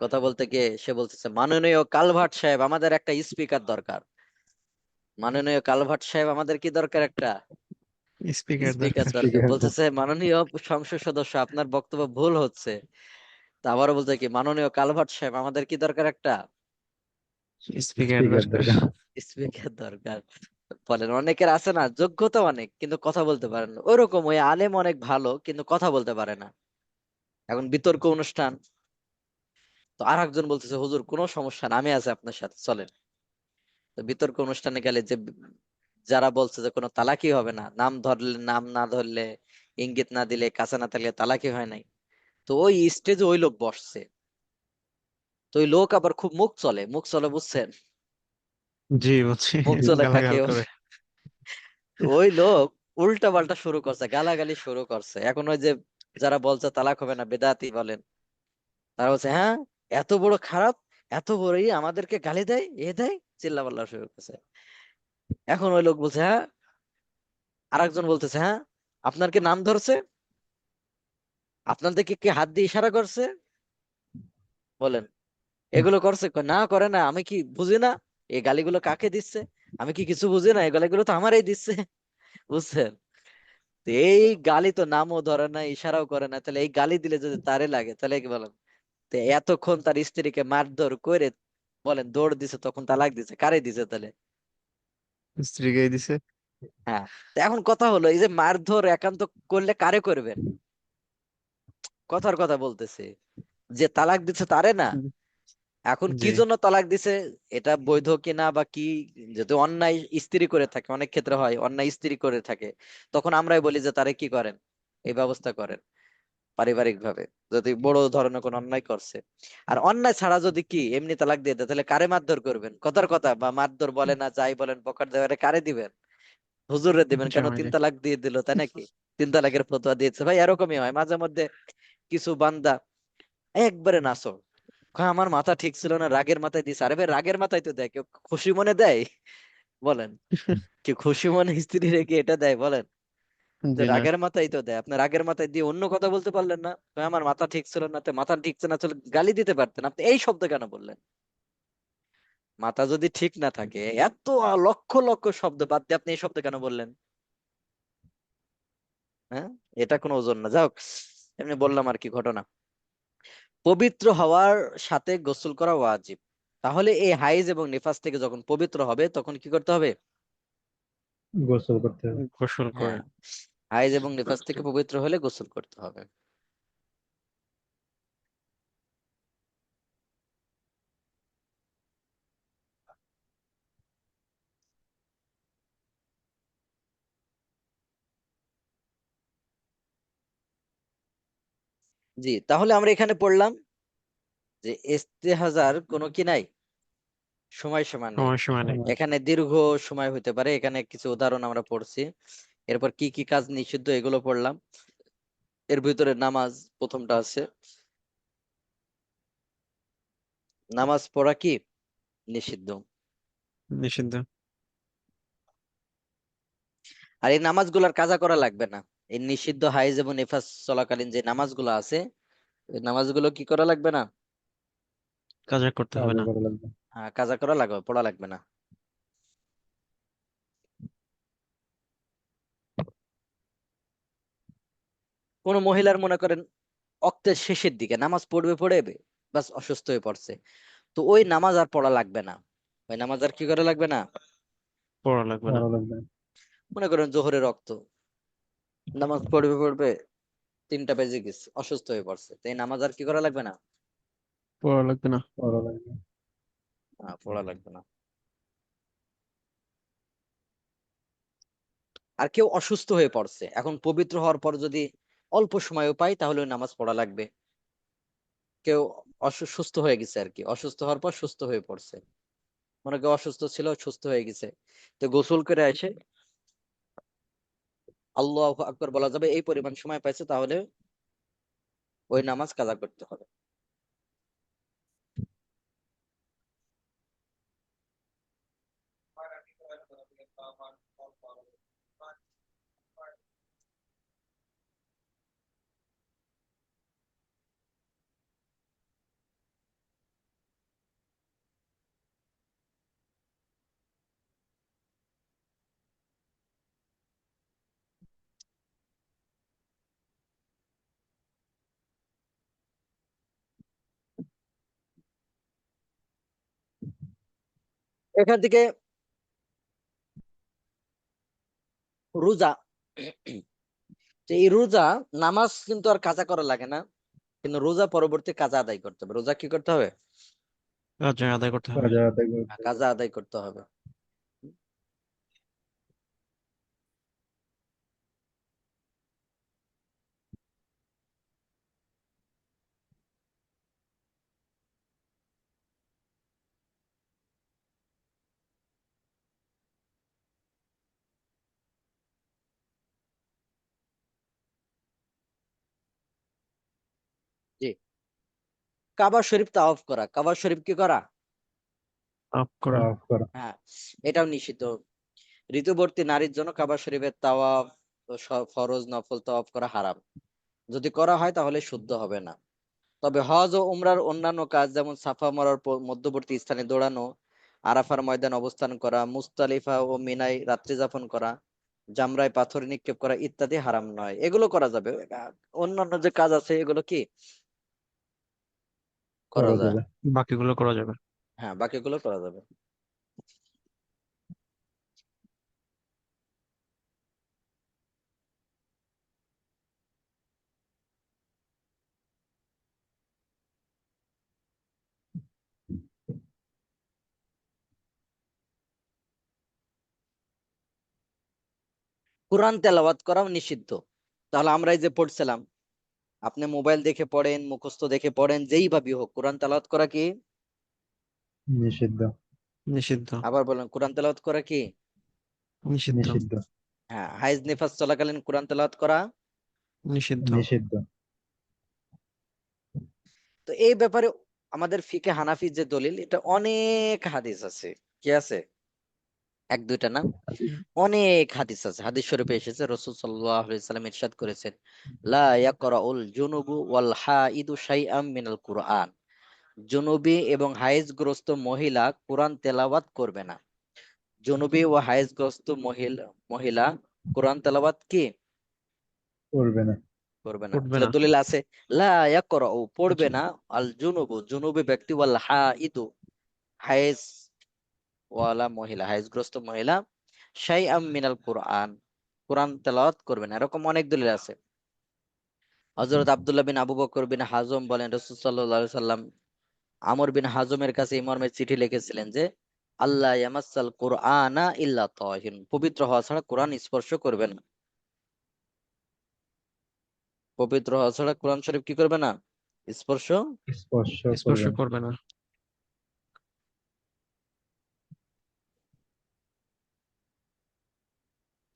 কথা বলতে গিয়ে সে বলতেছে, মাননীয় কালভার্ট সাহেব আমাদের একটা স্পিকার দরকার। মাননীয় কালভার্ট সাহেব আমাদের কি দরকার? একটা
স্পিকার
স্পিকার
দরকার।
দরকার।
স্পিকার।
বলতেছে মাননীয় সংসদ সদস্য আপনার বক্তব্য ভুল হচ্ছে। তা আবারও বলতে কি, মাননীয় কালভার্ট সাহেব আমাদের কি দরকার? একটা
স্পিকার
স্পিকার
দরকার।
দরকার।
স্পিকার দরকার। বলেন অনেকের আছে না যোগ্যতা অনেক কিন্তু কথা বলতে পারেন না, ওইরকম ওই আলেম অনেক ভালো কিন্তু কথা বলতে পারে না। এখন বিতর্ক অনুষ্ঠান, তো আর একজন বলতেছে হুজুর কোনো সমস্যা না, আমি আছি আপনার সাথে, চলেন। তো বিতর্ক অনুষ্ঠানে গেলে যে যারা বলছে যে কোনো তালাকি হবে না, নাম ধরলে, নাম না ধরলে, ইঙ্গিত না দিলে, কাছে না থাকলে তালাকি হয় নাই, তো ওই স্টেজে ওই লোক বসছে। তো ওই লোক আবার খুব মুখ চলে বুঝছেন,
জি বুঝছি।
মুখ চলে থাকে।
গালাগাল করে।
তো ওই লোক উল্টা পাল্টা শুরু করছে, গালাগালি শুরু করছে। এখন ওই যে যারা বলছে তালাক হবে না, বেদাতি বলেন, তারা বলছে হ্যাঁ এত বড় খারাপ, এত বড়ই আমাদেরকে গালি দেয়, এ দেয়, চিল্লাপাল্লা শুরু করছে। এখন ওই লোক বলছে হ্যাঁ, আরেকজন বলতেছে হ্যাঁ, আপনার কি নাম ধরছে, আপনাদেরকে কি হাত দিয়ে ইশারা করছে? বলেন এগুলো করছে? কয় না করে না, আমি কি বুঝি না এই গালিগুলো কাকে দিচ্ছে? আমি কি কিছু বুঝি না, এই গালিগুলো তো আমারই দিচ্ছে। বুঝছেন? তো এই গালি তো নামও ধরে না, ইশারাও করে না, তাহলে এই গালি দিলে যদি তারে লাগে তাহলে কি বলেন? তো এতক্ষণ তার স্ত্রীকে মারধর করে বলেন দৌড় দিছে, তখন তালাক দিছে, কারে দিছে তাহলে?
স্ত্রীকে দিছে।
হ্যাঁ। তো এখন কথা হলো এই যে মারধর একান্ত করলে কারে করবেন? কথার কথা বলতেছে, যে তালাক দিচ্ছে তারে না। এখন কি
জি।
জন্য তালাক দিছে, এটা বৈধ কিনা বা কি, যদি অন্যায় স্ত্রী করে থাকে, অনেক ক্ষেত্রে হয় অন্যায় স্ত্রী করে থাকে, তখন আমরাই বলি যে তারে কি করেন, এই ব্যবস্থা করেন পারিবারিক ভাবে, যদি বড় ধরনের কোনো অন্যায় করছে। আর অন্যায় ছাড়া যদি কি এমনি তালাক দিয়ে দেয়, তাহলে কারে মারধর করবেন? কথার কথা, বা মারধর বলে না যাই বলেন, পকেট দেওয়ারে কারে দিবেন? হুজুরে দিবেন কেন? তিন
জামাইরে।
তালাক দিয়ে দিল, তাই নাকি? 3 তালাকের ফতোয়া দিয়েছে ভাই, এরকমই হয় মাঝে মধ্যে। কিছু বান্দা একবারে নাসো, কয় আমার মাথা ঠিক ছিল না, রাগের মাথায় দিছে। আরে ভাই রাগের মাথায় তো দেয়, কেউ খুশি মনে দেয়? বলেন, কি খুশি মনে স্ত্রী রেখে এটা দেয়? বলেন।
জি না।
রাগের মাথায় তো দেয়, আপনি রাগের মাথায় দিয়ে অন্য কথা বলতে পারলেন না, তো আমার মাথা ঠিক ছিল না, তো মাথা ঠিক ছিল না চলে গালি দিতে পারতেন, আপনি এই শব্দ কেন বললেন? মাথা যদি ঠিক না থাকে, এত লক্ষ লক্ষ শব্দ বাদ দিয়ে আপনি এই শব্দ কেন বললেন? হ্যাঁ, এটা কোনো ওজন না। যাই হোক, এমনি বললাম আর কি ঘটনা। পবিত্র হওয়ার সাথে গোসল করা ওয়াজিব। তাহলে এই হাইজ এবং নিফাস থেকে যখন পবিত্র হবে তখন কি করতে হবে?
গোসল করতে হবে।
গোসল করে।
হ্যাঁ, হাইজ এবং নিফাস থেকে পবিত্র হলে গোসল করতে হবে। জি, তাহলে আমরা এখানে পড়লাম যে ইস্তেহাজার কোনো কি নাই, সময় সীমা নেই।
সময় সময় নেই।
সময়
এখানে দীর্ঘ সময় হতে পারে, এখানে কিছু উদাহরণ আমরা পড়ছি। এরপর কি কি কাজ নিষিদ্ধ এগুলো পড়লাম। এর ভিতরে নামাজ প্রথমটা আছে, নামাজ পড়া কি নিষিদ্ধ।
নিষিদ্ধ।
আর এই নামাজগুলোর কাজা করা লাগবে না। এই নিষিদ্ধ হাইজ এবং নিফাস চলাকালীন যে নামাজগুলো আছে, এই নামাজগুলো কি করা লাগবে না?
কাজা করতে হবে
কাজও
না।
করা লাগবে।
হ্যাঁ, কাজা করা লাগবে, পড়া লাগবে না। কোন মহিলার মনে করেন অক্তের শেষের দিকে নামাজ পড়বে, বাস অসুস্থ হয়ে পড়ছে, তো ওই নামাজ আর পড়া লাগবে না। ওই নামাজ আর কি করা লাগবে না?
পড়া লাগবে না।
করা লাগবে।
মনে করেন জোহরের রক্ত, নামাজ পড়বে 3টা বেজে গেছে, অসুস্থ হয়ে পড়ছে, তো এই নামাজ আর কি করা লাগবে না?
পড়া লাগবে না।
করা লাগবে।
পড়া লাগবে না। আর কেউ অসুস্থ হয়ে পড়ছে, এখন পবিত্র হওয়ার পর যদি অল্প সময়ও পাই তাহলে ওই নামাজ পড়া লাগবে। কেউ সুস্থ হয়ে গেছে আর কি, অসুস্থ হওয়ার পর সুস্থ হয়ে পড়ছে, মনে কেউ অসুস্থ ছিল সুস্থ হয়ে গেছে, তো গোসল করে এসে আল্লাহু আকবার বলা যাবে, এই পরিমাণ সময় পাইছে, তাহলে ওই নামাজ কাজা করতে হবে। এখান থেকে রোজা, যে এই রোজা, নামাজ কিন্তু আর কাজা করা লাগে না, কিন্তু রোজা পরবর্তী কাজা আদায় করতে হবে। রোজা কি করতে হবে?
কাজা আদায় করতে হবে।
কাজা আদায় করতে হবে।
কাজা আদায় করতে হবে। জি, কাবা শরীফ তাওয়াফ করা, কাবা শরীফ কি করা?
মাফ করা।
তাওয়াফ করা।
হ্যাঁ, এটাও নিষিদ্ধ। ঋতুবর্তী নারীর জন্য কাবা শরীফের তাওয়াফ, ফরজ নফল তাওয়াফ করা হারাম। যদি করা হয় তাহলে শুদ্ধ হবে না। তবে হজ ও উমরার অন্যান্য কাজ, যেমন সাফা মারার মধ্যবর্তী স্থানে দৌড়ানো, আরাফার ময়দান অবস্থান করা, মুজদালিফা ও মিনায় রাত্রি যাপন করা, জামরায় পাথর নিক্ষেপ করা ইত্যাদি হারাম নয়, এগুলো করা যাবে। অন্যান্য যে কাজ আছে এগুলো কি করা
করা
যায়?
যাবে।
বাকিগুলো করা যাবে।
হ্যাঁ, বাকিগুলো করা যাবে। কোরআন তেলাওয়াত করাও নিষিদ্ধ। তাহলে আমরা এই যে পড়ছিলাম, আপনি মোবাইল দেখে পড়েন, মুখস্থ দেখে পড়েন, যেই ভাবে হোক, কোরআন তেলাওয়াত করা কি?
নিষিদ্ধ।
নিষিদ্ধ।
আবার বলেন, কোরআন তেলাওয়াত করা কি?
নিষিদ্ধ।
নিষিদ্ধ।
হ্যাঁ, হাইজ নিফাস চলাকালীন কোরআন তেলাওয়াত করা
নিষিদ্ধ।
নিষিদ্ধ।
তো এই ব্যাপারে আমাদের ফিকে হানাফি যে দলিল, এটা অনেক হাদিস আছে। কি আছে? এক দুইটা না, অনেক হাদিস আছে। হাদিস শরীফে এসেছে রাসূল সাল্লাল্লাহু আলাইহি সাল্লাম ইরশাদ করেছেন, লা ইয়াকরাউল জুনুবু ওয়াল হাইদু শাইআম মিনাল কুরআন। জুনুবী এবং হায়েজগ্রস্ত মহিলা কোরআন তেলাওয়াত করবে না। জুনুবী ও হায়েজগ্রস্ত মহিলা মহিলা কোরআন তেলাওয়াত কি
করবে না।
করবে না।
উঠবে
তাহলে
না।
দলিল আছে, লা ইয়াকরাউ পড়বে
জি।
না, আল জুনুবু জুনুবী ব্যক্তি, ওয়াল হাইদু হায়েজ ওয়ালা মহিলা হায়েজগ্রস্ত মহিলা, শাইআম মিনাল কুরআন কোরআন তেলাওয়াত করবে না। এরকম অনেক দলিল আছে। হযরত আব্দুল্লাহ বিন আবু বকর বিন হাজম বলেন, রাসূল সাল্লাল্লাহু আলাইহি সাল্লাম আমর বিন হাজমের কাছে এই মর্মে চিঠি লিখেছিলেন যে, আল্লাহ ইয়ামাসাল কুরআনা ইল্লা তাহির, পবিত্র হওয়া ছাড়া কোরআন স্পর্শ করবে না। পবিত্র হওয়া ছাড়া কোরআন শরীফ কি করবে না? স্পর্শ।
স্পর্শ
স্পর্শ
করবে না।
করবে না।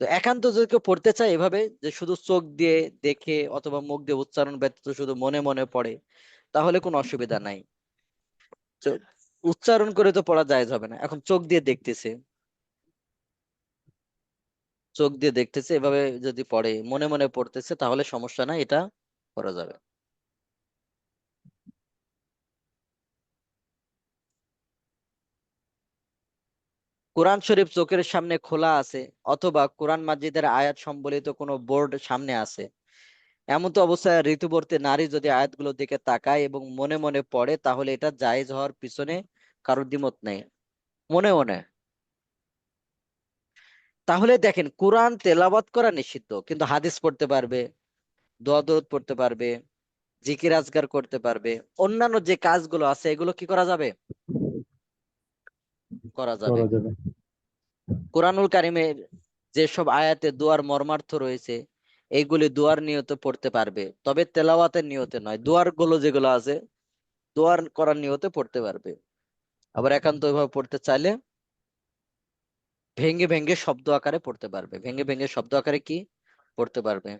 তো একান্ত যদি কেউ পড়তে চায় এভাবে, যে শুধু চোখ দিয়ে দেখে অথবা মুখ দিয়ে উচ্চারণ ব্যতীত শুধু মনে মনে পড়ে, তাহলে কোনো অসুবিধা নাই। উচ্চারণ করে তো পড়া জায়েজ হবে না। এখন চোখ দিয়ে দেখতেছে, চোখ দিয়ে দেখতেছে, এভাবে যদি পড়ে, মনে মনে পড়তেছে, তাহলে সমস্যা নাই, এটা করা যাবে। কোরআন শরীফ চোখের সামনে খোলা আছে, অথবা কোরআন মাজিদের আয়াত সম্বলিত কোনো বোর্ড সামনে আছে, এমন তো অবস্থায় ঋতুবর্তী নারী যদি আয়াতগুলোর দিকে তাকায় এবং মনে মনে পড়ে, তাহলে এটা জায়েজ হওয়ার পিছনে কারোর দ্বিমত নেই। মনে মনে, তাহলে দেখেন, কোরআন তেলাওয়াত করা নিষিদ্ধ, কিন্তু হাদিস পড়তে পারবে, দোয়া দরুদ পড়তে পারবে, জিকির আজগার করতে পারবে, অন্যান্য যে কাজগুলো আছে এগুলো কি করা যাবে? করা যাবে।
করা যাবে।
কোরআনুল কারিমের যেসব আয়াতে দোয়ার মর্মার্থ রয়েছে, এইগুলি দোয়ার নিয়তে পড়তে পারবে, তবে তেলাওয়াতের নিয়তে নয়। দোয়ার গুলো যেগুলো আছে, দোয়ার করার নিয়তে পড়তে পারবে। আবার একান্ত ওইভাবে পড়তে চাইলে ভেঙ্গে ভেঙ্গে শব্দ আকারে পড়তে পারবে। ভেঙ্গে ভেঙ্গে শব্দ আকারে কি পড়তে পারবে।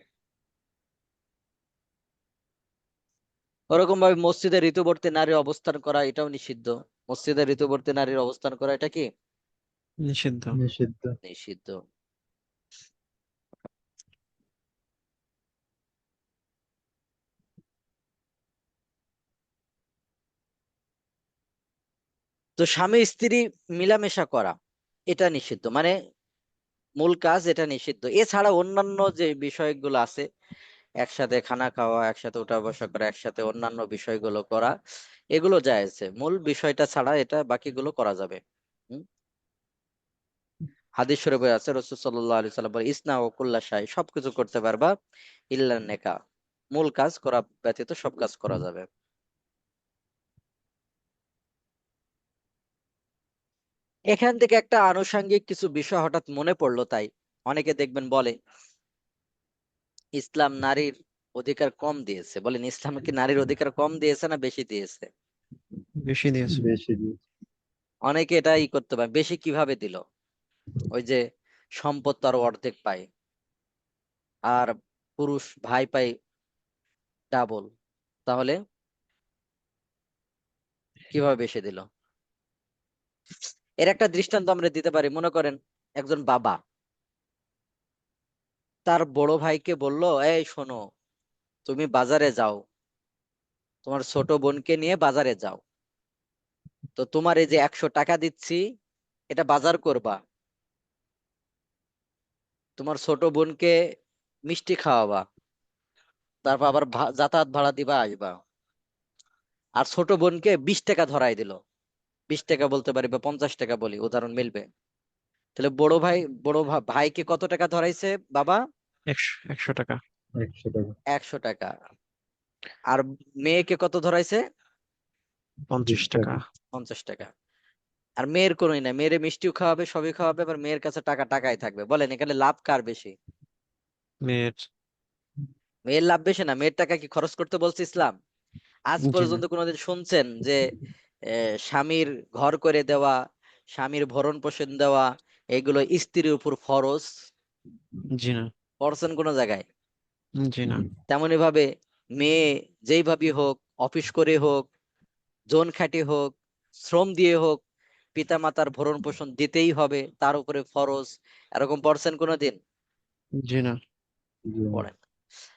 ওরকম ভাবে মসজিদে ঋতুবর্তী নারীর অবস্থান করা, এটাও নিষিদ্ধ। মসজিদে ঋতুবর্তী নারীর অবস্থান করা, এটা কি
নিষিদ্ধ।
নিষিদ্ধ।
নিষিদ্ধ। তো স্বামী স্ত্রী মিলামেশা করা, এটা নিষিদ্ধ, মানে মূল কাজ এটা নিষিদ্ধ। এছাড়া অন্যান্য যে বিষয়গুলো আছে, একসাথে খানা খাওয়া, একসাথে উঠা বসা করা, একসাথে অন্যান্য বিষয়গুলো করা, এগুলো জায়েজ। মূল বিষয়টা ছাড়া এটা বাকিগুলো করা যাবে। হুম? হাদিস শরীফে আছে, রাসূল সাল্লাল্লাহু আলাইহি সাল্লাম বলে, ইসনা ও কুল্লা শাই, সবকিছু করতে পারবা ইল্লা নেকা, মূল কাজ করা ব্যতীত সব কাজ করা যাবে। এখান থেকে একটা আনুষঙ্গিক কিছু বিষয় হঠাৎ মনে পড়লো, তাই অনেকে দেখবেন বলে ইসলাম নারীর অধিকার কম দিয়েছে। বলেন, ইসলাম কি নারীর অধিকার কম দিয়েছে না বেশি দিয়েছে?
বেশি দিয়েছে।
বেশি দিয়ে।
অনেকে এটা করতে পারে, বেশি কিভাবে দিল? ওই যে সম্পদ তার অর্ধেক পায়, আর পুরুষ ভাই পায় ডাবল, তাহলে কিভাবে বেশি দিল? এর একটা দৃষ্টান্ত আমরা দিতে পারি। মনে করেন একজন বাবা তার বড় ভাইকে বলল, এই শোনো, তুমি বাজারে যাও, তোমার ছোট বোনকে নিয়ে বাজারে যাও, তো তোমার এই যে 100 টাকা দিচ্ছি, এটা বাজার করবা, তোমার ছোট বোনকে মিষ্টি খাওয়াবা, তারপর আবার যাতায়াত ভাড়া দিবা, আসবা। আর ছোট বোনকে 20 টাকা ধরাই দিল। 20 টাকা বলতে পারি বা 50 টাকা বলি, উদাহরণ মিলবে। তাহলে বড় ভাইকে কত টাকা ধরাইছে বাবা?
100 টাকা।
100 টাকা।
100 টাকা। আর মেয়েকে কত ধরাইছে?
50 টাকা।
20 টাকা।
50 টাকা। আর মেয়ের কোনোই না, মেয়ের মিষ্টিও খাওয়াবে, সবই খাওয়াবে, আবার মেয়ের কাছে টাকা টাকাই থাকবে। বলেন, এখানে লাভ কার বেশি?
মেয়ের।
মেয়ের লাভ বেশি না? মেয়ের টাকা কি খরচ করতে বলছে ইসলাম? আজ
জি না।
পর্যন্ত কোনোদিন শুনছেন যে স্বামীর ঘর করে দেওয়া, স্বামীর ভরণ পোষণ দেওয়া, এগুলো স্ত্রীর উপর ফরজ?
জি না।
পড়ছেন কোনো জায়গায়?
জি না।
তেমনি ভাবে মেয়ে যেইভাবে হোক, অফিস করে হোক, জোন খাটি হোক, শ্রম দিয়ে হোক, পিতা মাতার ভরণ পোষণ দিতেই হবে, তার উপরে ফরজ, এরকম পড়ছেন কোনোদিন?
জি না।
জি না।
পড়েন।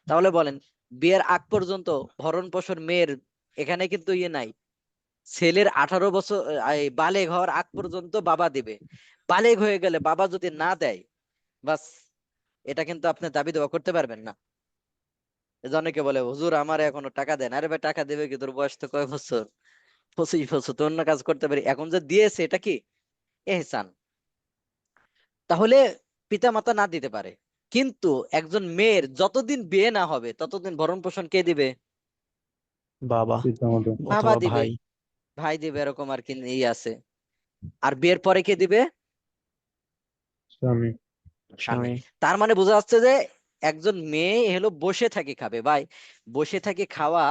তাহলে বলেন, বিয়ের আগ পর্যন্ত ভরণ পোষণ মেয়ের, এখানে কিন্তু ইয়ে নাই, ছেলের 18 বছর বালেগ হওয়ার আগ পর্যন্ত বাবা দিবে। বালেগ হয়ে গেলে বাবা যদি না দেয়, বাস, এটা কিন্তু আপনি দাবি দেওয়া করতে পারবেন না। এই জন্য অনেকে বলে, হুজুর আমার এখনো টাকা দেন। আরে ভাই, টাকা দেবে কি, তোর বয়স তো কয় বছর? 25 বছর, তো অন্য কাজ করতে পারি, এখন যে দিয়েছে এটা কি এহসান। তাহলে পিতা মাতা না দিতে পারে, কিন্তু একজন মেয়ের যতদিন বিয়ে না হবে ততদিন ভরণ পোষণ কে দিবে?
বাবা
পিতামাতা,
বাবা
অথবা
দিবে,
ভাই।
ভাই দিবে, এরকম আর কি ই আছে। আর বিয়ের পরে কে দিবে?
স্বামী।
স্বামী।
স্বামী।
তার মানে বোঝা যাচ্ছে যে একজন মেয়ে হলো বসে থাকি খাবে ভাই। বসে থাকি খাওয়া,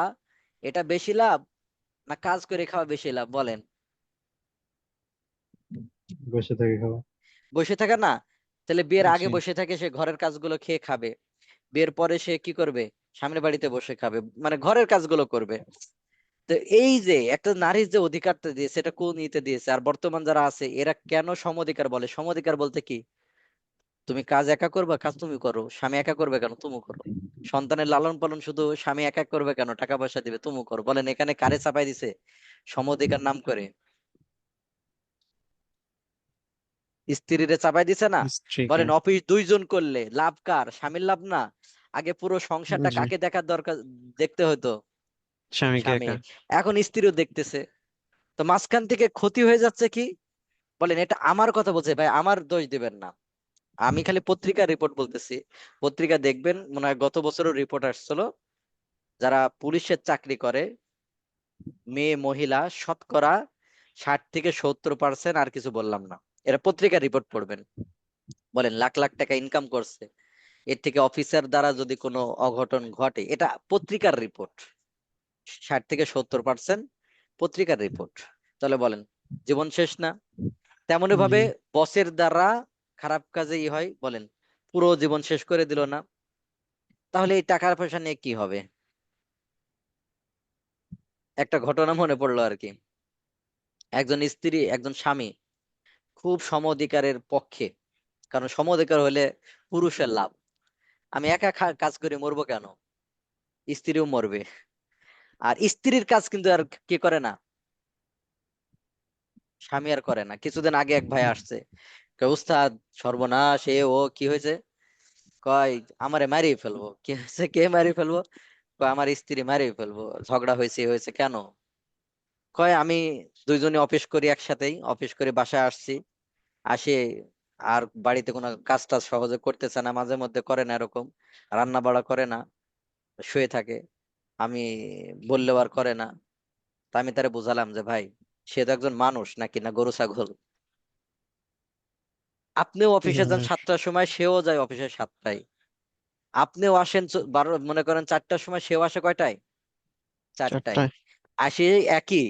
এটা বেশি লাভ না কাজ করে খাওয়া বেশি লাভ বলেন?
বসে থেকে খাওয়া।
বসে থাকা না? তাহলে বিয়ের আগে
জি।
বসে থাকে সে ঘরের কাজগুলো খেয়ে খাবে, বিয়ের পরে সে কি করবে? স্বামীর বাড়িতে বসে খাবে, মানে ঘরের কাজগুলো করবে। তো এই যে একটা নারীর যে অধিকারটা দিয়েছে, এটা কোন ইতে দিয়েছে? আর বর্তমান যারা আছে এরা কেন সমঅধিকার বলে? সমঅধিকার বলতে কি, তুমি কাজ একা করবে, কাজ তুমি করো, স্বামী একা করবে কেন, তুমি করো। সন্তানের লালন পালন শুধু স্বামী একা করবে কেন, টাকা পয়সা দিবে, তুমি করো। বলেন এখানে কারে চাপাই দিছে সমঅধিকার নাম করে? স্ত্রীরে চাপাই দিছে না?
স্ত্রীকে।
বলেন অফিস দুইজন করলে লাভ কার? স্বামীর লাভ না? আগে পুরো সংসারটা
জি।
কাকে দেখার দরকার, দেখতে হতো?
স্বামীকে একা।
স্বামীর। এখন স্ত্রীও দেখতেছে, তো মাঝখান থেকে ক্ষতি হয়ে যাচ্ছে কি? বলেন, এটা আমার কথা বলছে ভাই, আমার দোষ দিবেন না। আমি খালি পত্রিকার রিপোর্ট বলতেছি। পত্রিকা দেখবেন, মনে হয় গত বছরও রিপোর্ট আসছিল, যারা পুলিশের চাকরি করে মেয়ে মহিলা শতকরা 60 থেকে 70%, আর কিছু বললাম না, এরা পত্রিকার রিপোর্ট পড়বেন। বলেন লাখ লাখ টাকা ইনকাম করছে, এর থেকে অফিসার দ্বারা যদি কোনো অঘটন ঘটে, এটা পত্রিকার রিপোর্ট, 60 থেকে 70% পত্রিকার রিপোর্ট। তাহলে বলেন জীবন শেষ না? তেমনি
জি।
ভাবে বসের দ্বারা খারাপ কাজে ই হয়, বলেন পুরো জীবন শেষ করে দিল না? তাহলে এই টাকার পয়সা নিয়ে কি হবে? একটা ঘটনা মনে পড়লো আর কি। একজন স্ত্রী, একজন স্বামী খুব সম অধিকারের পক্ষে, কারণ সম অধিকার হলে পুরুষের লাভ। আমি একা কাজ করে মরবো কেন, স্ত্রীও মরবে। আর স্ত্রীর কাজ কিন্তু আর কে করে না? স্বামী আর করে না। কিছুদিন আগে এক ভাই আসছে, কয়, উস্তাদ সর্বনাশ, এ ও কি হয়েছে? কয় আমারে মারিয়ে ফেলবো। কি হয়েছে, কে মারিয়ে ফেলবো? কয় আমার স্ত্রী মারিয়ে ফেলবো, ঝগড়া হয়েছে, এ হয়েছে। কেন? কয় আমি দুইজনে অফিস করি, একসাথেই অফিস করে বাসায় আসছি, আসে আর বাড়িতে কোনো কাজ টাজ সহজে করতেছে না, মাঝে মধ্যে করে না, এরকম রান্না বাড়া করে না, শুয়ে থাকে, আমি বললেও আর করে না। তা আমি তারে বুঝালাম যে ভাই, সে তো একজন মানুষ নাকি না গরু ছাগল? আপনিও অফিসে যান
মানুষ।
7টার সময়, সেও যায় অফিসে 7টায়। আপনিও আসেন 12, মনে করেন 4টার সময়, সেও আসে কয়টায়? 4টায়।
চারটায়।
আসে একই।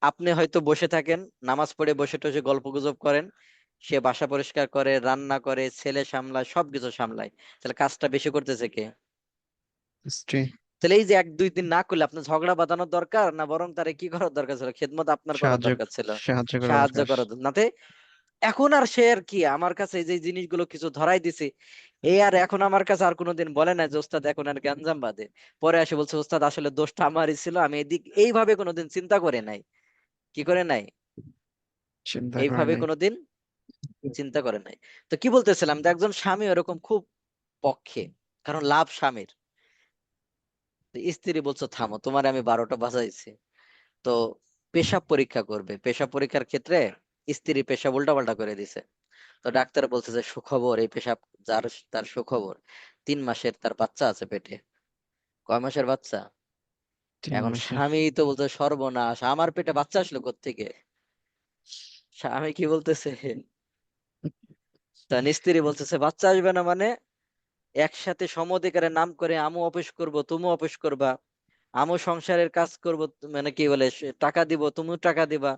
আপনি হয়তো বসে থাকেন, নামাজ পড়ে বসে টসে গল্প গুজব করেন, সে বাসা পরিষ্কার করে, রান্না করে, ছেলে সামলায়, সবকিছু সামলায়। তাহলে কাজটা বেশি করতেছে কে?
স্ত্রী।
তাহলে এই যে 1 2 দিন না করলে আপনার ঝগড়া বাঁধানোর দরকার না, বরং তারে কি করার দরকার ছিল? খেদমত আপনার করার
সাহায্য।
দরকার ছিল,
সাহায্য করা
সাহায্য
দরকার।
করার নাতে। এখন আর সে আর কি, আমার কাছে এই যে জিনিসগুলো কিছু ধরাই দিছে, এই আর এখন আমার কাছে আর কোনোদিন বলে না যে ওস্তাদ এখন আর গ্যাঞ্জাম বাদে। পরে এসে বলছে, ওস্তাদ আসলে দোষটা আমারই ছিল, আমি এদিক এইভাবে কোনোদিন চিন্তা করে নাই। কি করে নাই?
চিন্তা করে
এইভাবে
নাই।
কোনোদিন চিন্তা করে নাই। তো কি বলতেছিলাম, যে একজন স্বামী এরকম খুব পক্ষে, কারণ লাভ স্বামীর। তো স্ত্রী বলছো থামো, তোমার আমি 12টা বাজাইছি। তো পেশাব পরীক্ষা করবে, পেশাব পরীক্ষার ক্ষেত্রে স্ত্রী পেশাব উল্টাপাল্টা করে দিছে। তো ডাক্তার বলছে যে সুখবর, এই পেশাব যার, তার সুখবর, 3 মাসের তার বাচ্চা আছে পেটে। কয় মাসের বাচ্চা?
তিন
এখন
মাসের
স্বামী তো বলছে সর্বনাশ, আমার পেটে বাচ্চা আসলো কোত্থেকে? স্বামী কি বলতেছে? তা স্ত্রী বলতেছে বাচ্চা আসবে না মানে? একসাথে সম অধিকারের নাম করে আমু অফিস করব, তুমিও অফিস করবা, আমু সংসারের কাজ করব, মানে কি বলে টাকা দিব, তুমিও টাকা দিবা,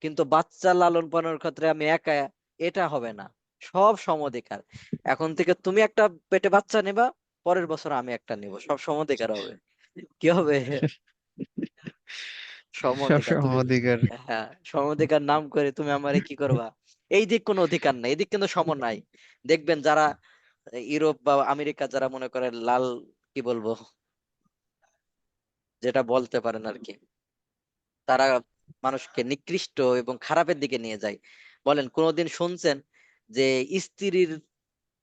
কিন্তু বাচ্চা লালন পালনের ক্ষেত্রে আমি একা, এটা হবে না। সব সম অধিকার। এখন থেকে তুমি একটা পেটে বাচ্চা নেবা, পরের বছর আমি একটা নিব, সব সম অধিকার হবে। কি হবে? সম
সব
অধিকার
সম
তুমি,
অধিকার।
হ্যাঁ সম অধিকার নাম করে তুমি আমারে কি করবা? এই দিক কোনো অধিকার নাই, এদিক কিন্তু সম নাই। দেখবেন যারা ইউরোপ বা আমেরিকা, যারা মনে করে লাল, কি বলবো, যেটা বলতে পারেন আর কি, তারা মানুষকে নিকৃষ্ট এবং খারাপের দিকে নিয়ে যায়। বলেন কোনোদিন শুনছেন যে স্ত্রীর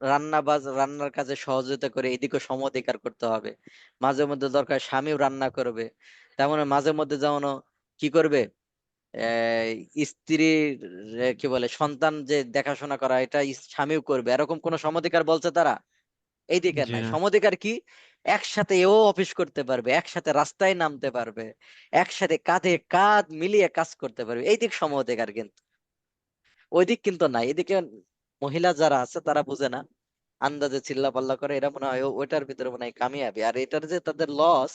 রান্নার কাজে সহযোগিতা করে এদিকে সম অধিকার করতে হবে? মাঝে মধ্যে দরকার স্বামীও রান্না করবে, তেমন মাঝে মধ্যে যেমন কি করবে, স্ত্রীর কি বলে সন্তান যে দেখাশোনা করা, এটা স্বামীও করবে, এরকম কোন সমধিকার বলছে তারা? এইদিকে
জি
নাই
না।
সমধিকার। কি একসাথে এও অফিস করতে পারবে, একসাথে রাস্তায় নামতে পারবে, একসাথে কাঁধে কাঁধ মিলিয়ে কাজ করতে পারবে, এই দিক সম অধিকার। কিন্তু ওই দিক কিন্তু নাই। এদিকে মহিলা যারা আছে তারা বুঝে না, আন্দাজে চিল্লা পাল্লা করে, এরা মনে হয় ওইটার ভিতরে মনে হয় কামিয়াবি, আর এটার যে তাদের লস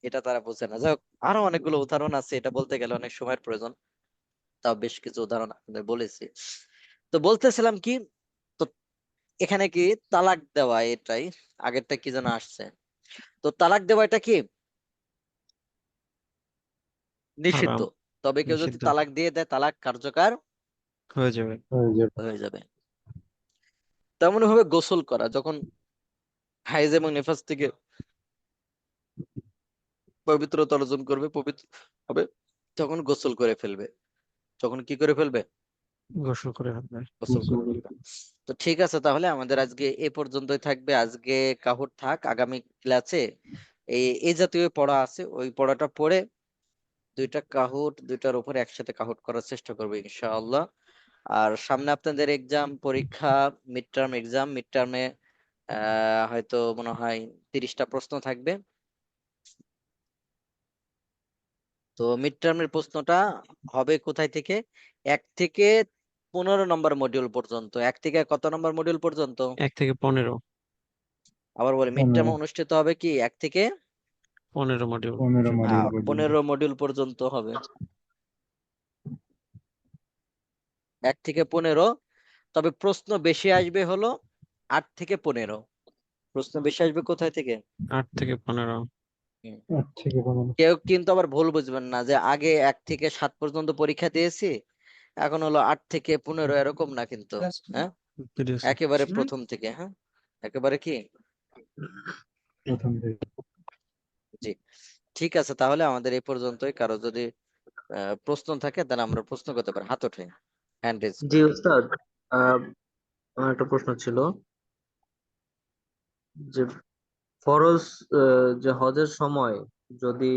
এটা তারা বুঝে না। যাই হোক, আরো অনেকগুলো উদাহরণ আছে, এটা বলতে গেলে অনেক সময়ের প্রয়োজন, তাও বেশ কিছু উদাহরণ আপনাদের বলেছি। তো বলতেছিলাম কি, তো এখানে কি তালাক দেওয়া, এটাই আগেরটা কি যেন আসছে, তো তালাক দেওয়া এটা কি নিষিদ্ধ,
হারাম।
তবে কেউ যদি
নিষিদ্ধ
তালাক দিয়ে দেয় তালাক কার্যকর
হয়ে যাবে।
হয়ে যাবে।
হয়ে যাবে। তেমন ভাবে গোসল করা, যখন হাইজ এবং নিফাস থেকে পবিত্রতা অর্জন করবে, পবিত্র হবে, তখন গোসল করে ফেলবে। তখন কি করে ফেলবে?
গোসল করে হবে।
গোসল করে ফেলবে। তো ঠিক আছে, তাহলে আমাদের আজকে এ পর্যন্তই থাকবে। আজকে কাহুর থাক, আগামী ক্লাসে এই এই জাতীয় পড়া আছে, ওই পড়াটা পড়ে দুইটা কাহুট, দুইটার উপরে একসাথে কাহুট করার চেষ্টা করবো ইনশাআল্লাহ। আর সামনে আপনাদের এক্সাম, পরীক্ষা, মিড টার্ম এক্সাম। মিড টার্মে হয়তো মনে হয় 30টা প্রশ্ন থাকবে। তো মিড টার্মের প্রশ্নটা হবে কোথায় থেকে? 1 থেকে 15 নম্বর মডিউল পর্যন্ত। 1 থেকে কত নম্বর মডিউল পর্যন্ত?
1 থেকে 15।
আবার বলে, মিড টার্ম
15।
অনুষ্ঠিত হবে কি 1 থেকে
15 মডিউল
15
পর্যন্ত।
মডিউল পর্যন্ত।
15 মডিউল পর্যন্ত হবে। 1 থেকে 15। তবে প্রশ্ন বেশি আসবে হলো 8 থেকে 15। প্রশ্ন বেশি আসবে কোথায় থেকে?
8 থেকে 15।
হুম।
8 থেকে 15।
কেউ কিন্তু আবার ভুল বুঝবেন না যে আগে 1 থেকে 7 পর্যন্ত পরীক্ষা দিয়েছি, এখন হলো 8 থেকে 15, এরকম না কিন্তু। হ্যাঁ,
বুঝেছি।
একেবারে প্রথম থেকে। হ্যাঁ, একেবারে কি,
প্রথম থেকে।
জি। ঠিক আছে, তাহলে আমাদের এই পর্যন্তই। কারো যদি প্রশ্ন থাকে তাহলে আমরা প্রশ্ন করতে পারি, হাত ওঠে, হ্যান্ড রেজ
জি
করে।
উস্তাদ, আহ, আমার একটা প্রশ্ন ছিল যে ফরজ যে হজের সময় যদি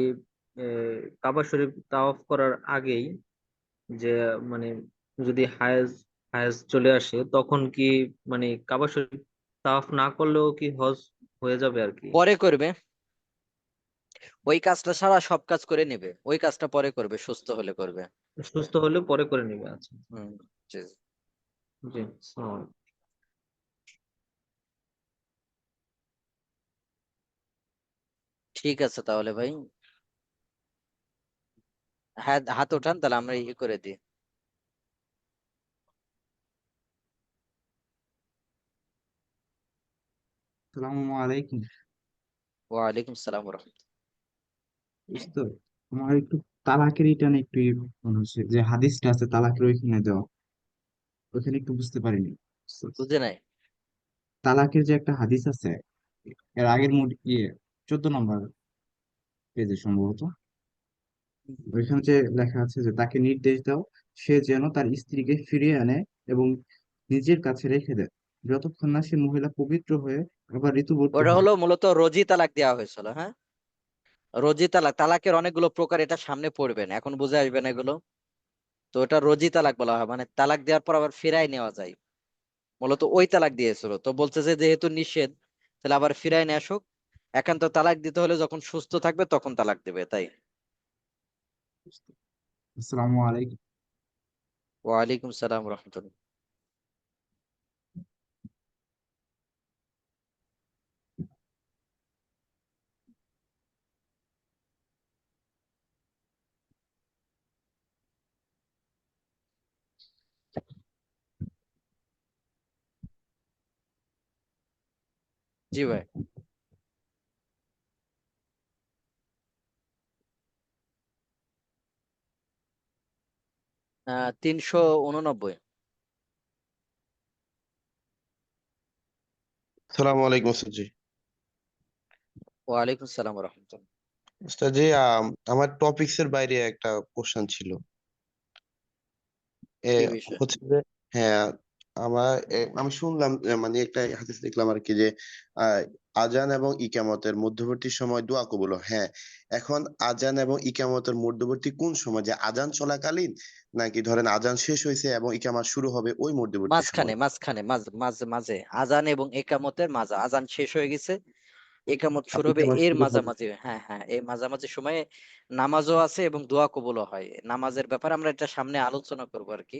কাবা শরীফ তাওয়াফ করার আগেই যে মানে যদি হায়েজ হায়েজ চলে আসে তখন কি মানে কাবা শরীফ তাওয়াফ না করলেও কি হজ হয়ে যাবে আর কি?
পরে করবে, ওই কাজটা সারা সব কাজ করে নেবে, ওই কাজটা পরে করবে, সুস্থ হলে করবে।
সুস্থ হলে পরে করে নিবে, আচ্ছা।
হুম, জি জি।
জি, আসসালামু আলাইকুম।
ঠিক আছে তাহলে ভাই, হ্যাঁ হাত ওঠান, তাহলে আমরা ইয়ে করে দিই।
আসসালামু আলাইকুম।
ওয়ালাইকুম সালাম রহমতুল্লাহ।
তো আমার একটু তালাকের এটা নিয়ে একটু মনে হচ্ছে যে হাদিসটা আছে তালাকের ওইখানে দেওয়া, ওইখানে একটু বুঝতে পারিনি। So,
বুঝে নাই?
তালাকের যে একটা হাদিস আছে এর আগের ইয়ে 14 নম্বর পেজে সম্ভবত, ওইখানে যে লেখা আছে যে তাকে নির্দেশ দাও সে যেন তার স্ত্রীকে ফিরিয়ে আনে এবং নিজের কাছে রেখে দেয় যতক্ষণ না সে মহিলা পবিত্র হয়ে আবার ঋতুবতী
ওটা
হয়।
হলো মূলত রোজি তালাক দেওয়া হয়েছিল। হ্যাঁ, রোজি তালাক, তালাকের অনেকগুলো প্রকার, এটা সামনে পড়বেন, এখন বুঝে আসবেন এগুলো। তো ওটা রোজি তালাক বলা হয়, মানে তালাক দেওয়ার পর আবার ফিরাই নেওয়া যায়। মূলত ওই তালাক দিয়েছিল, তো বলছে যে যেহেতু নিষেধ, তাহলে আবার ফিরাই নিয়ে আসুক। একান্ত তালাক দিতে হলে যখন সুস্থ থাকবে তখন তালাক দেবে, তাই।
আসসালামু আলাইকুম।
ওয়ালাইকুম সালাম রহমতুল্লাহ। জি ভাই। 389।
সালামু আলাইকুম ওস্তাদ জি।
ওয়ালাইকুম সালাম রহমতুল্লাহ।
ওস্তাদ জি, আমার টপিকস এর বাইরে একটা কোশ্চেন ছিল। এ
কি বিষয়?
হচ্ছে যে, হ্যাঁ, আমি শুনলাম, মানে একটা হাদিস দেখলাম আর কি, যে আহ, আজান এবং ইকামতের মধ্যবর্তী সময় দোয়া কবুল হয়। হ্যাঁ, এখন আজান এবং ইকামতের মধ্যবর্তী কোন সময়, যে আজান চলাকালীন, নাকি ধরেন আজান শেষ হয়েছে এবং ইকামত শুরু হবে ওই মধ্যবর্তী
মাঝখানে
সময়?
মাঝখানে মাঝে মাঝে মাঝে আজান এবং একামতের মাঝে, আজান শেষ হয়ে গেছে, একামত
আর
শুরু হবে
ইকামত
এর
শুরু হবে।
মাঝামাঝি। হ্যাঁ হ্যাঁ, এই মাঝামাঝি সময়ে নামাজও আছে এবং দোয়া কবুলও হয়। নামাজের ব্যাপারে আমরা এটা সামনে আলোচনা করবো আর কি।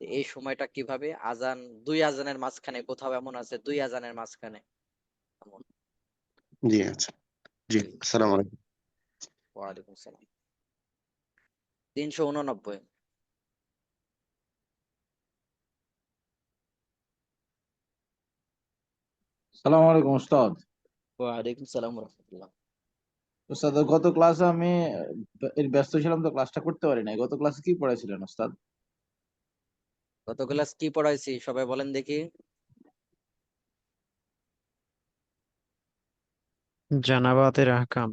এই সময়টা কিভাবে আজান, দুই আজানের মাঝখানে, কোথাও এমন আছে দুই আজানের মাঝখানে এমন।
জি, আচ্ছা। জি,
জি,
আসসালামু আলাইকুম।
ওয়ালাইকুম সালাম। 389।
সালাম আলাইকুম উস্তাদ।
ওয়ালাইকুম সালাম রহমতুল্লাহ।
উস্তাদ, গত ক্লাসে আমি ব্যস্ত ছিলাম তো ক্লাসটা করতে পারি নাই। গত ক্লাসে কি পড়াইছিলেন উস্তাদ?
গত ক্লাস কি পড়াইছি সবাই বলেন দেখি।
জানাবাতের আহকাম।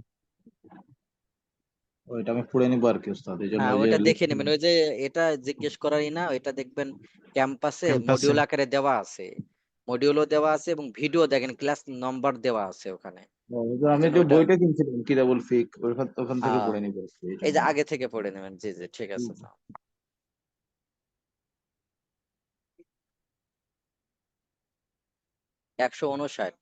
ওইটা আমি পড়ে নিবো আর কি উস্তাদ, এই জন্য
হ্যাঁ,
ওই যে
ওইটা দেখে নেবেন। ওই যে এটা জিজ্ঞেস করারই না, ওইটা দেখবেন ক্যাম্পাসে
ক্যাম্পাসে
মডিউল আকারে দেওয়া আছে, মডিউলও দেওয়া আছে এবং ভিডিও দেখেন, ক্লাস নম্বর দেওয়া আছে ওখানে। এই
আমি
জন্য
যে
ওটা
বইটা কিনছিলাম কিতাবুল ফিক, ওখান থেকে
আহ
পড়ে নিবো আর কি, এই
এই
জন্য।
যে আগে থেকে পড়ে নেবেন। জি জি, ঠিক আছে। 159।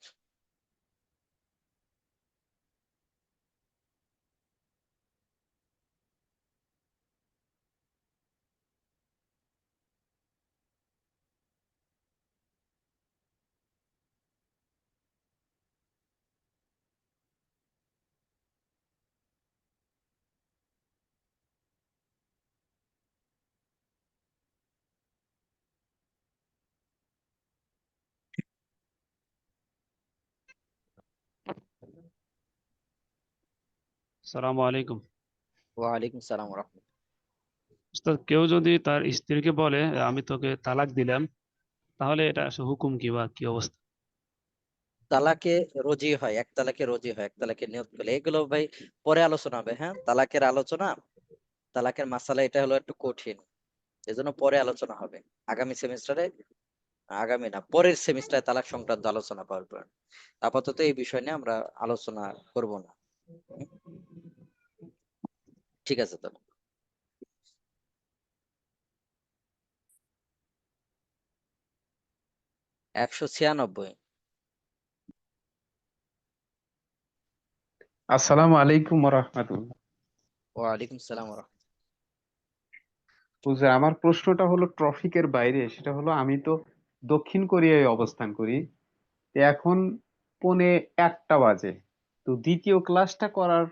সালামু আলাইকুম।
ওয়ালাইকুম সালাম রহমতুল্লাহ।
উস্তাদ, কেউ যদি তার স্ত্রীকে বলে আমি তোকে তালাক দিলাম, তাহলে এটা আসলে হুকুম কি বা কি অবস্থা?
তালাকে রোজি হয়, এক তালাকে রোজি হয়, এক তালাকে নিয়ত করলে, এগুলো ভাই পরে আলোচনা হবে। হ্যাঁ, তালাকের আলোচনা, তালাকের মাসালা এটা হলো একটু কঠিন, এজন্য পরে আলোচনা হবে আগামী সেমিস্টারে। আগামী না, পরের সেমিস্টারে তালাক সংক্রান্ত আলোচনা করবেন। আপাতত এই বিষয় নিয়ে আমরা আলোচনা করব না। হুম, ঠিক আছে তো। 196।
আসসালামু আলাইকুম রহমতুল্লাহ।
ওয়ালাইকুম সালাম রাহমাতুল্লাহ।
বুঝলেন, আমার প্রশ্নটা হলো ট্রফিকের বাইরে। সেটা হলো, আমি তো দক্ষিণ কোরিয়ায় অবস্থান করি। তো এখন 1:45 বাজে। তো দ্বিতীয় ক্লাসটা করার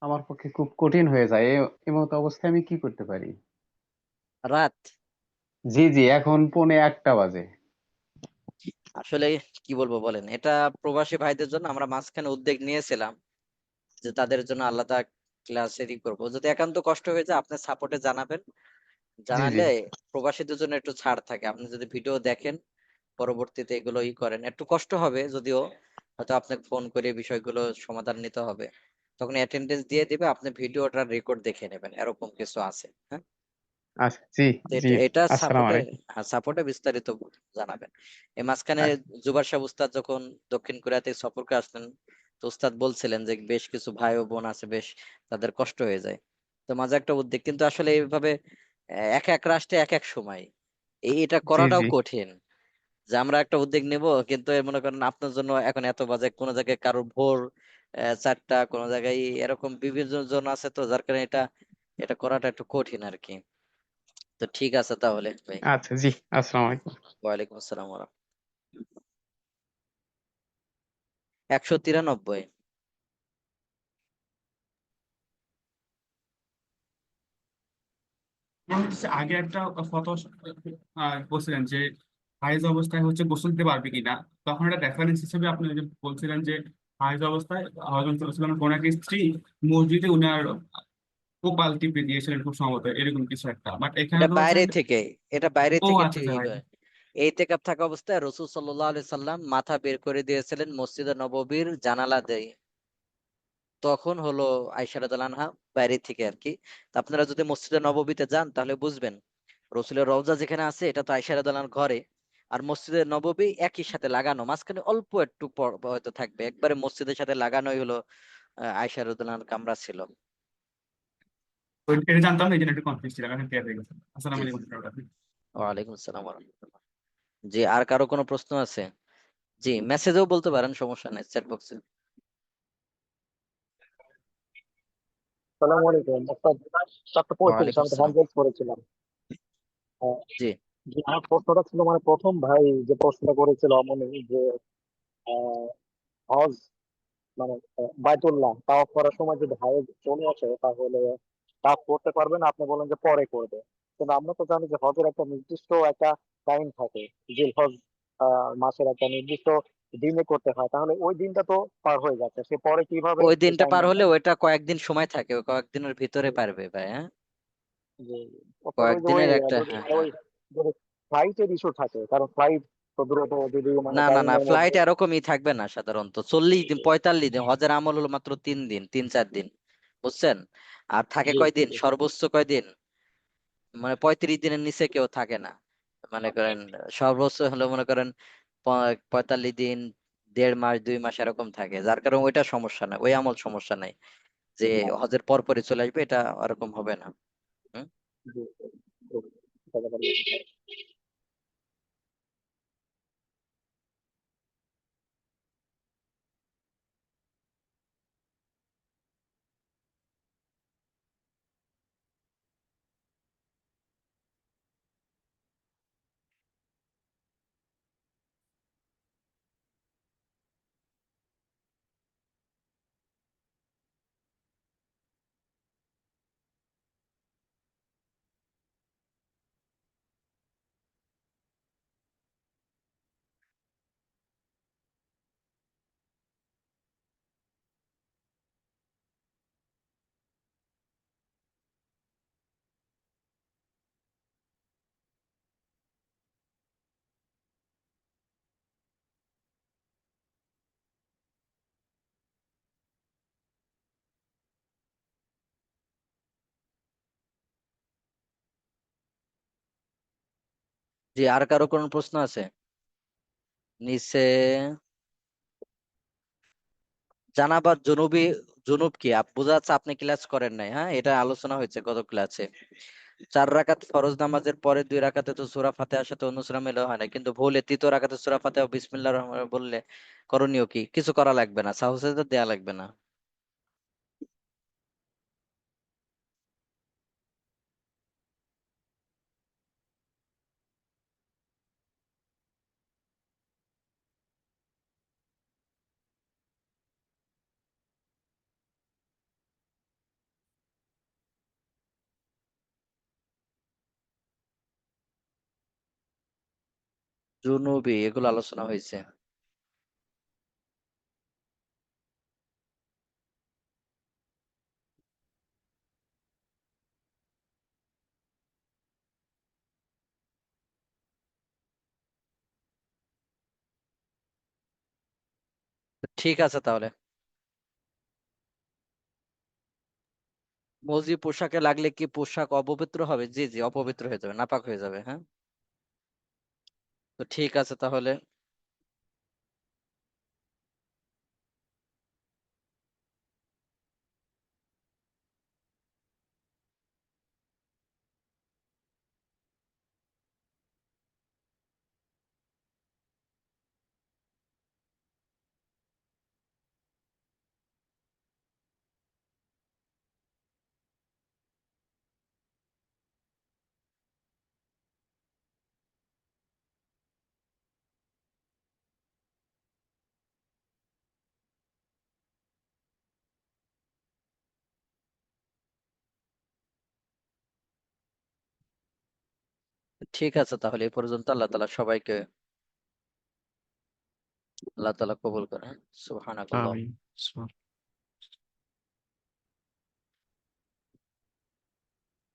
আমার পক্ষে খুব কঠিন হয়ে যায়। এমত অবস্থায় আমি কি করতে পারি?
রাত,
জি জি, এখন 1:45 বাজে।
আসলে কি বলবো বলেন, এটা প্রবাসী ভাইদের জন্য আমরা মাঝখানে উদ্যোগ নিয়েছিলাম যে তাদের জন্য আলাদা ক্লাস রেডি করবো। যদি একান্ত কষ্ট হয়ে যায় আপনি সাপোর্টে জানাবেন,
জি জি,
জানালে প্রবাসীদের জন্য একটু ছাড় থাকে। আপনি যদি ভিডিও দেখেন পরবর্তীতে এগুলো করেন, একটু কষ্ট হবে যদিও, হয়তো আপনাকে ফোন করে বিষয়গুলো সমাধান নিতে হবে, তখন অ্যাটেন্ডেন্স দিয়ে দিবে, আপনি ভিডিওটা রেকর্ড দেখে নেবেন, এরকম কিছু আছে। হ্যাঁ,
আচ্ছা, জি
তো
জি।
এটা
আসসালামু
সাপোর্টে,
আলাইকুম।
হ্যাঁ সাপোর্টে বিস্তারিত জানাবেন। এই মাঝখানে জুবার সাহেব উস্তাদ যখন দক্ষিণ কোরিয়া থেকে সফর করে আসলেন, তো উস্তাদ বলছিলেন যে বেশ কিছু ভাই ও বোন আছে, বেশ তাদের কষ্ট হয়ে যায়। তো মাঝে একটা উদ্যোগ, কিন্তু আসলে এইভাবে এক এক রাষ্ট্রে এক এক সময় এটা
জি
করাটাও
জি,
কঠিন, যে আমরা একটা উদ্যোগ নেব, কিন্তু মনে করেন আপনার জন্য এখন এত বাজে, কোনো জায়গায় কারো ভোর 4টা, কোনো জায়গায় এরকম বিভিন্ন জন আছে, তো যার কারণে এটা এটা করাটা একটু কঠিন আর কি। তো ঠিক আছে তাহলে ভাই।
আচ্ছা, জি। আসসালামু আলাইকুম।
ওয়ালাইকুম আসসালাম 193।
আমার হচ্ছে আগে একটা ফটো বলছিলেন যে হাইজ অবস্থায় হচ্ছে গোসল দিতে পারবে কিনা। তখন একটা রেফারেন্স হিসেবে আপনি যে বলছিলেন যে হাইজ অবস্থায় হযরত সাল্লাল্লাহু আলাইহি ওয়াসাল্লামের কোন এক স্ত্রী মসজিদে উনার কোপাল টিপে দিয়েছিলেন খুব সম্ভবত, এরকম কিছু একটা। বাট এখানে
এটা বাইরে
ধরছেন,
থেকে, এটা বাইরে
ও
থেকে
আচ্ছা আচ্ছা ভাই।
ইতিকাফ থাকা অবস্থায় রাসূল সাল্লাল্লাহু আলাইহি সাল্লাম মাথা বের করে দিয়েছিলেন মসজিদে নববীর জানালা দিয়ে। তখন হলো আয়েশা রাদিয়াল্লাহু আনহা বাইরে থেকে আর কি। তা আপনারা যদি মসজিদে নববীতে যান তাহলে বুঝবেন রসুলের রওজা যেখানে আছে এটা তো আয়েশা রাদিয়াল্লাহু আনহার ঘরে, আর মসজিদে নববী একই সাথে লাগানো, মাঝখানে অল্প একটু হয়তো থাকবে, একবারে মসজিদের সাথে লাগানোই হলো আয়েশা রাদিয়াল্লাহু আনহার কামরা ছিল।
এটা জানতাম না, এই জন্য একটু কনফিউজ ছিলাম, এখন ক্লিয়ার হয়ে গেছে। আসসালামু
জি
আলাইকুম।
ওয়ালাইকুম আসসালাম ওয়া রাহমাতুল্লাহ। জি, আর কারো কোনো প্রশ্ন আছে? জি, মেসেজেও বলতে পারেন, সমস্যা নেই, চ্যাট বক্সে।
সালাম আলাইকুম ওস্তাদ। চারটা 45
ওয়ালাইকুম
আমি তো
আসসালাম।
100 করেছিলাম। আহ,
জি
যে আমার প্রশ্নটা ছিল মানে প্রথম ভাই যে প্রশ্নটা করেছিল মনে যে আহ, হজ মানে বায়তুল্লাহ তাওয়াফ করার সময় যদি হায়েজ চলে আসে তাহলে তাওয়াফ করতে পারবে না, আপনি বলেন যে পরে করবে। কিন্তু আমরা তো জানি যে হজের একটা নির্দিষ্ট একটা টাইম থাকে, জিলহজ মাসের একটা নির্দিষ্ট দিনে করতে হয়, তাহলে ওই দিনটা তো পার হয়ে যাচ্ছে, সে পরে কিভাবে
ওই
এই
দিনটা
টাইম
পার হলে
মেনটেন
ওইটা কয়েকদিন সময় থাকে, ওই কয়েকদিনের ভিতরে পারবে ভাই। হ্যাঁ,
যে অর্থাৎ ওই যে ওই
কয়েকদিনের একটা,
যদি
হ্যাঁ
মানে
হ্যাঁ।
ওই যদি ফ্লাইটের ইস্যু থাকে, কারণ ফ্লাইট তো দ্রুত যদি মানে
না না না,
টাইমের
ফ্লাইট
মধ্যে।
এরকমই থাকবে না, সাধারণত 40 দিন 45 দিন, হজের আমল হলো মাত্র 3 দিন 3-4 দিন, বুঝছেন? আর থাকে
জি
কয়দিন,
জি
সর্বোচ্চ কয়দিন, মানে 35 দিনের নিচে কেউ থাকে না। মনে করেন সর্বোচ্চ হলো মনে করেন 45 দিন, 1.5 মাস 2 মাস এরকম থাকে, যার কারণে ওইটা সমস্যা নাই, ওই আমল সমস্যা নাই যে হজের পর পরই চলে আসবে, এটা ওরকম হবে না। হুম?
জি জি, বুঝতে পারলাম।
জি, আর কারো কোনো প্রশ্ন আছে নিচে? জানাবার জুনুবি, জুনুব কি বোঝা যাচ্ছে আপনি ক্লাস করেন নাই। হ্যাঁ, এটা আলোচনা হয়েছে গত ক্লাসে। 4 রাকাত ফরজ নামাজের পরে 2 রাকাতে তো সূরা ফাতিহার সাথে অন্য সূরা মিলে হয় না, কিন্তু ভুলে তৃতীয় রাকাতে সূরা ফাতিহা ও বিসমিল্লাহির রহমানির রহিম বললে করণীয় কি? কিছু করা লাগবে না, সাহু সিজদা দেয়া লাগবে না। জুনুবি এগুলো আলোচনা হয়েছে। ঠিক আছে তাহলে। মৌজি পোশাকে লাগলে কি পোশাক অপবিত্র হবে? জি জি, অপবিত্র হয়ে যাবে, নাপাক হয়ে যাবে। হ্যাঁ, তো ঠিক আছে তাহলে। ঠিক আছে তাহলে এই পর্যন্ত। আল্লাহ তাআলা সবাইকে, আল্লাহ তাআলা কবুল করেন। সুবহানাকাল্লাহ।
আমিন।